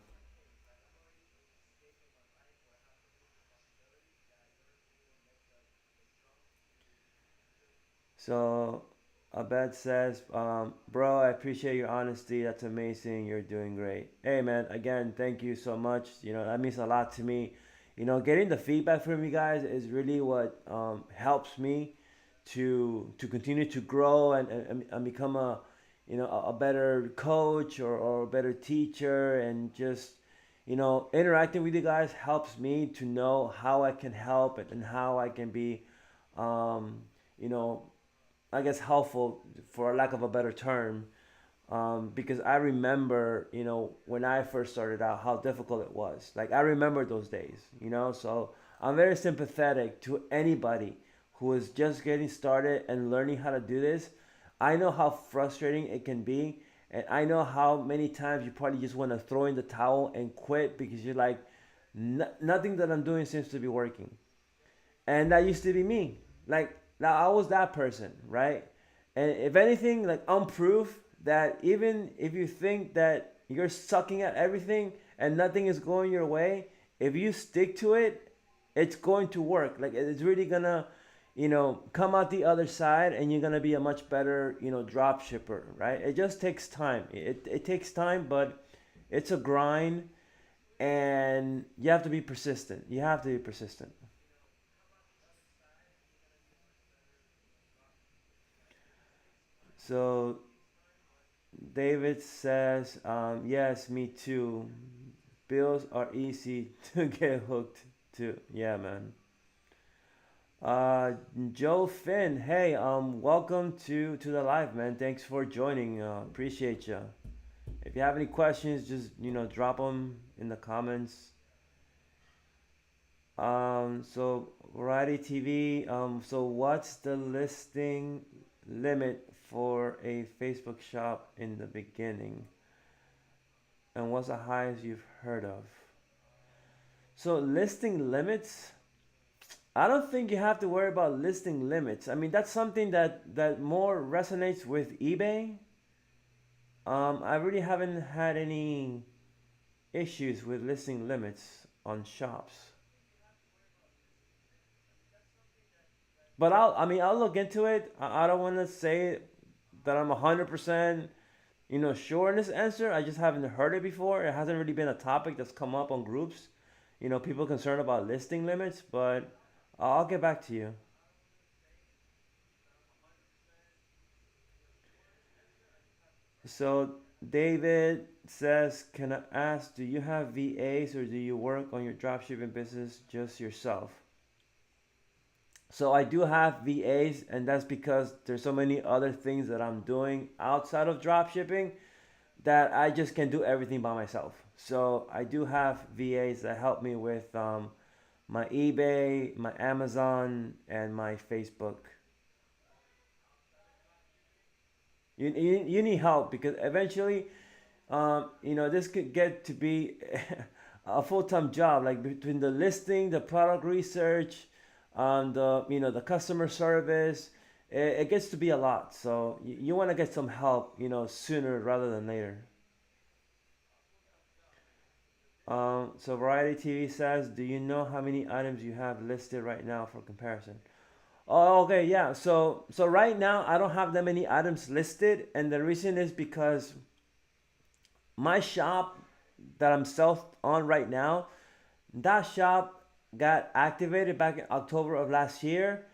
Abed says, bro, I appreciate your honesty. That's amazing. You're doing great. Hey man, again, thank you so much. That means a lot to me. Getting the feedback from you guys is really what helps me to continue to grow and become a better coach or a better teacher, and just interacting with you guys helps me to know how I can help and how I can be um, you know I guess helpful, for lack of a better term, because I remember, when I first started out, how difficult it was. Like I remember those days, So I'm very sympathetic to anybody who is just getting started and learning how to do this. I know how frustrating it can be, and I know how many times you probably just want to throw in the towel and quit because you're like, Nothing that I'm doing seems to be working." And that used to be me. Like now I was that person, right? And if anything, like I'm proof that even if you think that you're sucking at everything and nothing is going your way, if you stick to it, it's going to work. Like it's really gonna, come out the other side, and you're gonna be a much better, drop shipper, right? It just takes time. It takes time, but it's a grind, and you have to be persistent. You have to be persistent. So David says, yes, me too. Bills are easy to get hooked to. Yeah, man. Uh, Joe Finn, hey, welcome to the live, man. Thanks for joining. Appreciate you. If you have any questions, just drop them in the comments. So Variety TV. So what's the listing limit for a Facebook shop in the beginning, and what's the highest you've heard of? So listing limits. I don't think you have to worry about listing limits. I mean, that's something that more resonates with eBay. I really haven't had any issues with listing limits on shops. But I'll look into it. I don't want to say that I'm 100% sure in this answer. I just haven't heard it before. It hasn't really been a topic that's come up on groups. People concerned about listing limits, but I'll get back to you. So David says, "Can I ask, do you have VAs or do you work on your dropshipping business just yourself?" So I do have VAs, and that's because there's so many other things that I'm doing outside of dropshipping that I just can do everything by myself. So I do have VAs that help me with my eBay, my Amazon, and my Facebook. You need help because eventually, this could get to be a full-time job. Like between the listing, the product research, the customer service, it gets to be a lot. So you want to get some help, sooner rather than later. So Variety TV says, "Do you know how many items you have listed right now for comparison?" Oh, okay, yeah. So right now I don't have that many items listed, and the reason is because my shop that I'm self on right now, that shop got activated back in October of last year.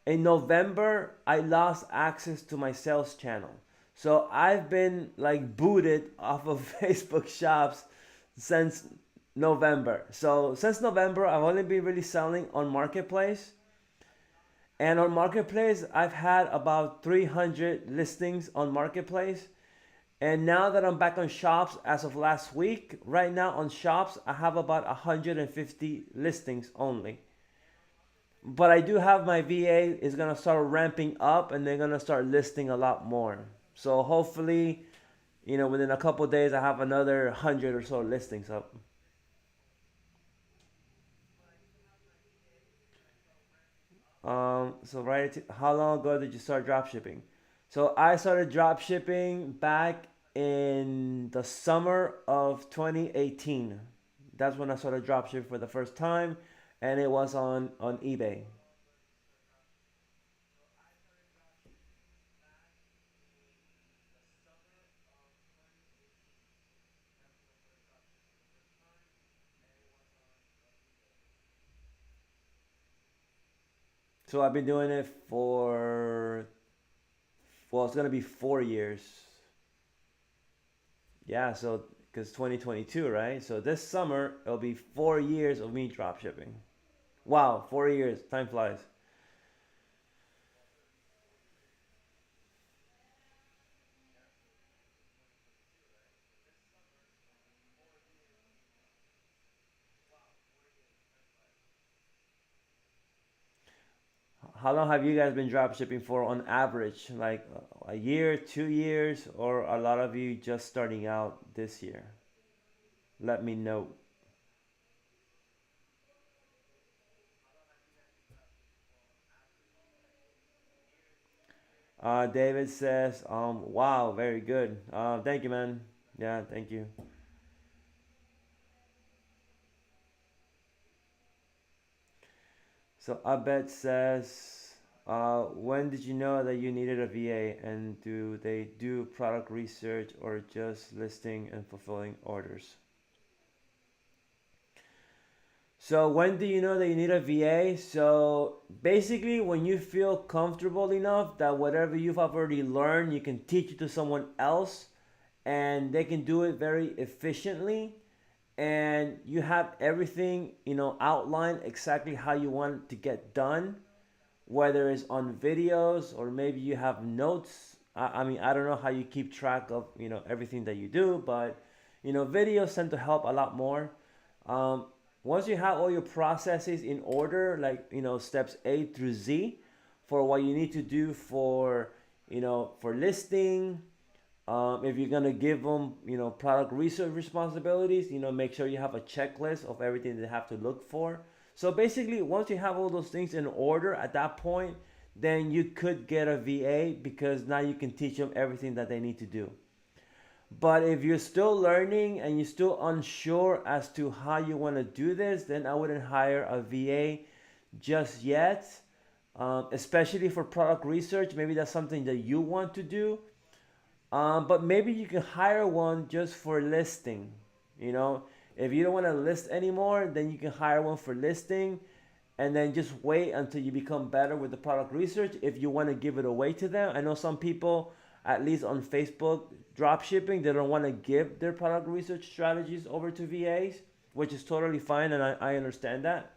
In November, I lost access to my sales channel. So I've been like booted off of Facebook shops since November. So since November, I've only been really selling on Marketplace. And on Marketplace, I've had about 300 listings on Marketplace. And now that I'm back on shops as of last week, right now on shops, I have about 150 listings only. But I do have my VA is gonna start ramping up and they're gonna start listing a lot more. So hopefully, within a couple of days, I have another 100 or so listings up. So right, how long ago did you start drop shipping? So I started drop shipping back in the summer of 2018. That's when I started drop shipping for the first time, and it was on eBay. So I've been doing it for, well, it's gonna be 4 years. Yeah, so because 2022, right? So this summer it'll be 4 years of me drop shipping. Wow, 4 years. Time flies. How long have you guys been drop shipping for on average? Like a year, 2 years, or a lot of you just starting out this year? Let me know. David says, wow, very good. Thank you, man. Yeah, thank you. So Abed says, when did you know that you needed a VA, and do they do product research or just listing and fulfilling orders? So when do you know that you need a VA? So basically, when you feel comfortable enough that whatever you've already learned, you can teach it to someone else, and they can do it very efficiently, and you have everything outlined exactly how you want it to get done. whether it's on videos or maybe you have notes. I mean, I don't know how you keep track of, everything that you do, but, videos tend to help a lot more. Um, Once you have all your processes in order, like, steps A through Z for what you need to do for, for listing, if you're gonna give them, product research responsibilities, make sure you have a checklist of everything they have to look for. So basically, once you have all those things in order at that point, then you could get a VA because now you can teach them everything that they need to do. But if you're still learning and you're still unsure as to how you want to do this, then I wouldn't hire a VA just yet, especially for product research. Maybe that's something that you want to do. But maybe you can hire one just for listing. You know, if you don't want to list anymore, then you can hire one for listing and then just wait until you become better with the product research if you want to give it away to them. I know some people, at least on Facebook, drop shipping, they don't want to give their product research strategies over to VAs, which is totally fine, and I understand that.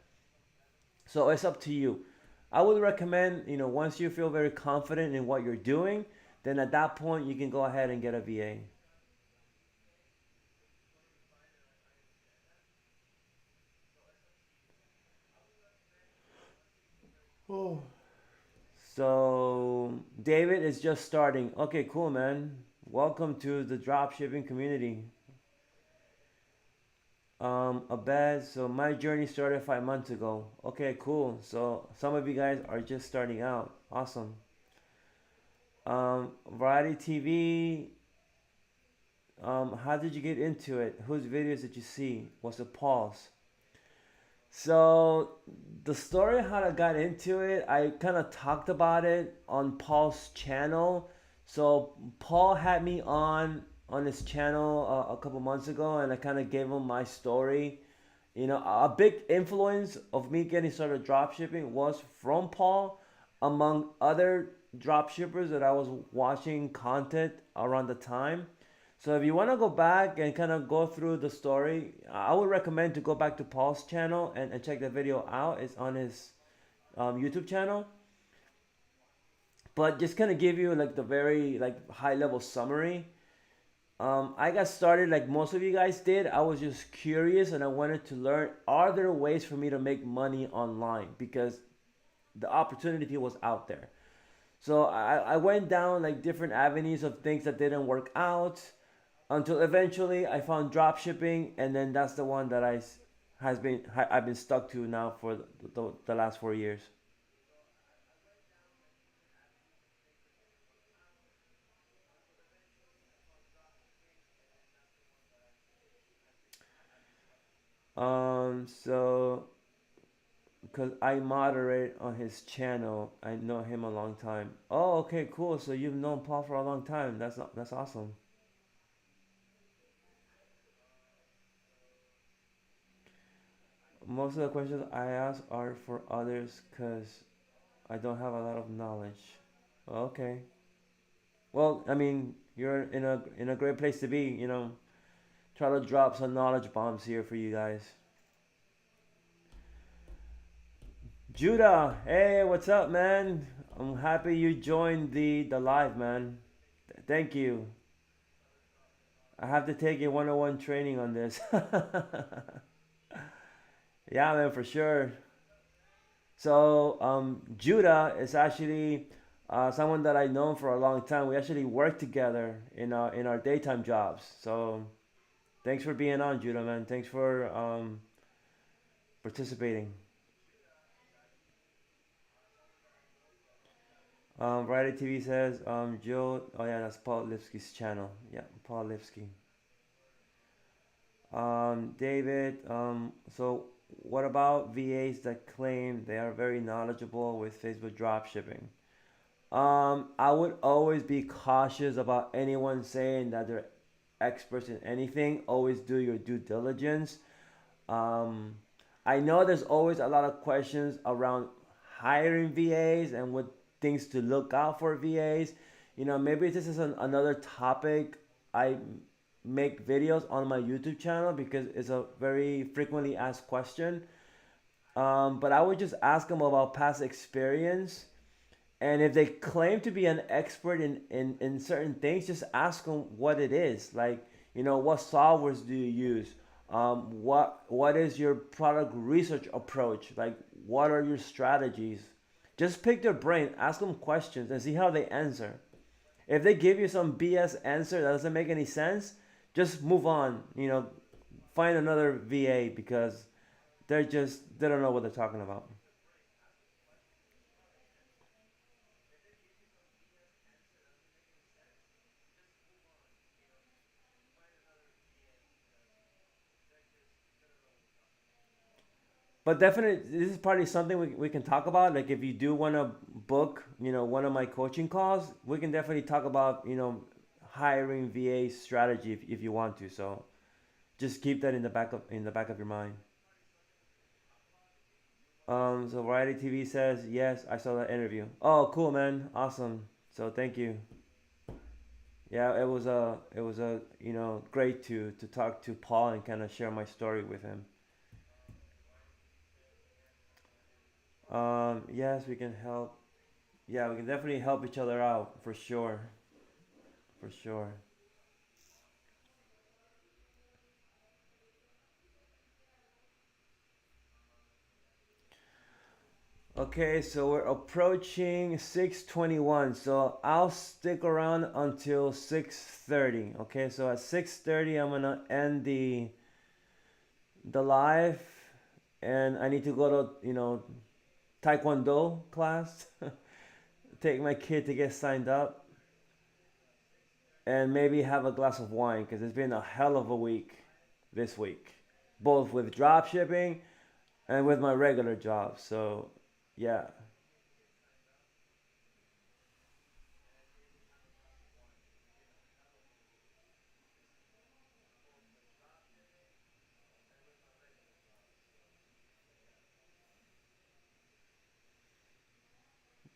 So it's up to you. I would recommend, once you feel very confident in what you're doing, then at that point you can go ahead and get a VA. Oh. So David is just starting. Okay, cool, man. Welcome to the drop shipping community. Abed, so my journey started 5 months ago. Okay, cool. So some of you guys are just starting out. Awesome. Variety TV. How did you get into it? Whose videos did you see? Was it Paul's? So the story how I got into it, I kind of talked about it on Paul's channel. So Paul had me on his channel a couple months ago, and I kind of gave him my story. A big influence of me getting started dropshipping was from Paul, among other dropshippers that I was watching content around the time. So if you want to go back and kind of go through the story, I would recommend to go back to Paul's channel and check the video out. It's on his YouTube channel. But just kind of give you like the very like high level summary. I got started like most of you guys did. I was just curious and I wanted to learn, are there ways for me to make money online? Because the opportunity was out there. So I went down like different avenues of things that didn't work out until eventually I found drop shipping, and then that's the one that I've been stuck to now for the last 4 years. So because I moderate on his channel, I know him a long time. Oh, okay, cool. So you've known Paul for a long time. That's awesome. Most of the questions I ask are for others because I don't have a lot of knowledge. Okay. Well, I mean, you're in a great place to be. Try to drop some knowledge bombs here for you guys. Judah, hey, what's up, man? I'm happy you joined the live, man. Thank you. I have to take a 101 training on this. Yeah, man, for sure. So, Judah is actually someone that I know for a long time. We actually work together in our daytime jobs. So, thanks for being on, Judah, man. Thanks for participating. Variety TV says, Joe. Oh yeah, that's Paul Lipsky's channel. Yeah, Paul Lipsky. David. So what about VAs that claim they are very knowledgeable with Facebook dropshipping? I would always be cautious about anyone saying that they're experts in anything. Always do your due diligence. Um, I know there's always a lot of questions around hiring VAs and what things to look out for VAs. Maybe this is another topic I make videos on my YouTube channel because it's a very frequently asked question. But I would just ask them about past experience. And if they claim to be an expert in certain things, just ask them what it is. Like, what softwares do you use? What is your product research approach? Like, what are your strategies? Just pick their brain, ask them questions, and see how they answer. If they give you some BS answer that doesn't make any sense, just move on. Find another VA because they don't know what they're talking about. But definitely, this is probably something we can talk about. Like, if you do want to book, one of my coaching calls, we can definitely talk about, hiring VA strategy if you want to. So just keep that in the back of your mind. So Variety TV says yes, I saw that interview. Oh, cool, man, awesome. So thank you. Yeah, it was a great to talk to Paul and kind of share my story with him. Yes, we can help. Yeah, we can definitely help each other out for sure, for sure. Okay, so we're approaching 6:21. So I'll stick around until 6:30. Okay, so at 6:30 I'm gonna end the live, and I need to go to Taekwondo class. Take my kid to get signed up, and maybe have a glass of wine because it's been a hell of a week this week, both with drop shipping and with my regular job. So yeah.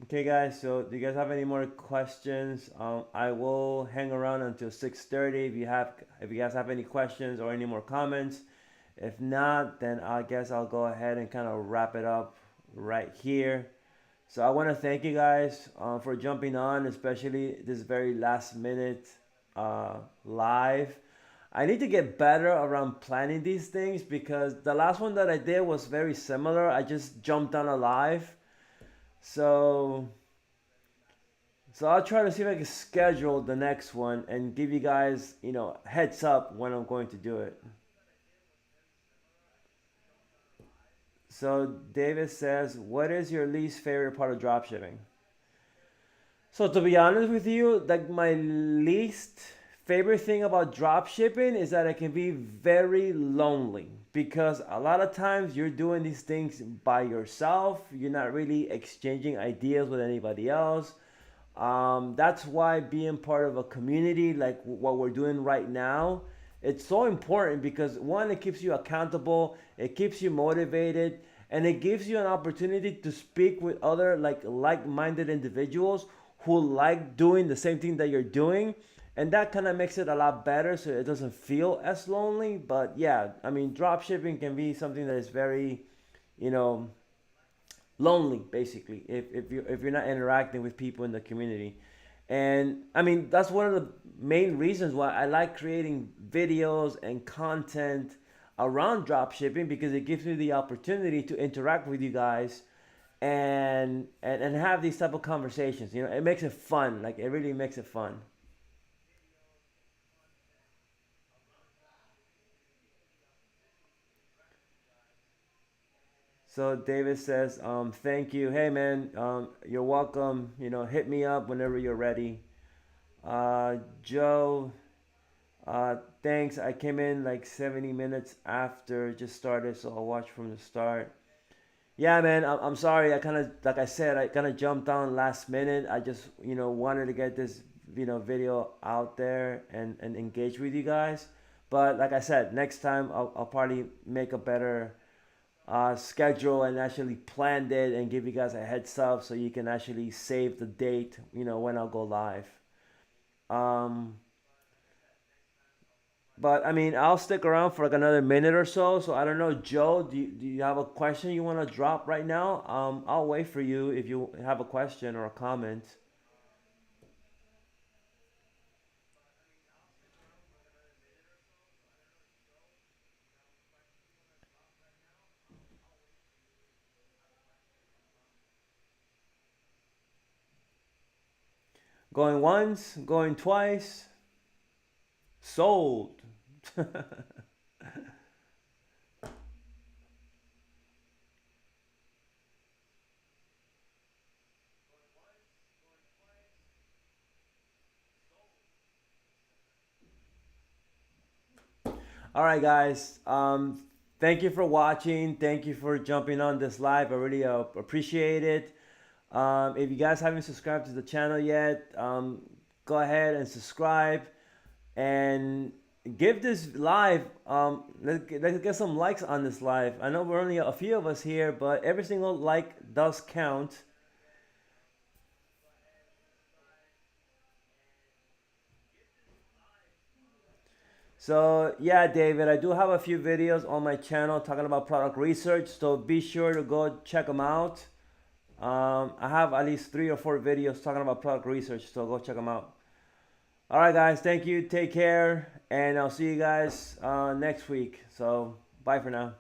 Okay, guys. So, do you guys have any more questions? I will hang around until 6:30. If you guys have any questions or any more comments, if not, then I guess I'll go ahead and kind of wrap it up right here. So, I want to thank you guys for jumping on, especially this very last minute live. I need to get better around planning these things because the last one that I did was very similar. I just jumped on a live. So I'll try to see if I can schedule the next one and give you guys, heads up when I'm going to do it. So David says, "What is your least favorite part of dropshipping?" So to be honest with you, like my least favorite thing about dropshipping is that it can be very lonely because a lot of times you're doing these things by yourself. You're not really exchanging ideas with anybody else. That's why being part of a community like what we're doing right now, it's so important because one, it keeps you accountable, it keeps you motivated, and it gives you an opportunity to speak with other like-minded individuals who like doing the same thing that you're doing, and that kind of makes it a lot better so it doesn't feel as lonely. But yeah, I mean, drop shipping can be something that is very, you know lonely basically if you're not interacting with people in the community. And I mean, that's one of the main reasons why I like creating videos and content around drop shipping, because it gives me the opportunity to interact with you guys and have these type of conversations. It makes it fun. Like, it really makes it fun. So David says, thank you. Hey man, you're welcome. Hit me up whenever you're ready. Joe, thanks. I came in like 70 minutes after it just started, so I'll watch from the start. Yeah, man, I'm sorry. I kind of, like I said, I kind of jumped on last minute. I just, wanted to get this, video out there and engage with you guys. But like I said, next time I'll probably make a better schedule and actually planned it and give you guys a heads up so you can actually save the date, when I'll go live. Um, But I mean, I'll stick around for like another minute or so. So I don't know, Joe, do you have a question you want to drop right now? I'll wait for you if you have a question or a comment. Going once, going twice, sold. All right, guys. Thank you for watching. Thank you for jumping on this live. I really appreciate it. If you guys haven't subscribed to the channel yet, go ahead and subscribe and give this live. Let's get some likes on this live. I know we're only a few of us here, but every single like does count. So yeah, David, I do have a few videos on my channel talking about product research, so be sure to go check them out. I have at least 3 or 4 videos talking about product research, so go check them out. All right, guys, thank you. Take care, and I'll see you guys next week. So bye for now.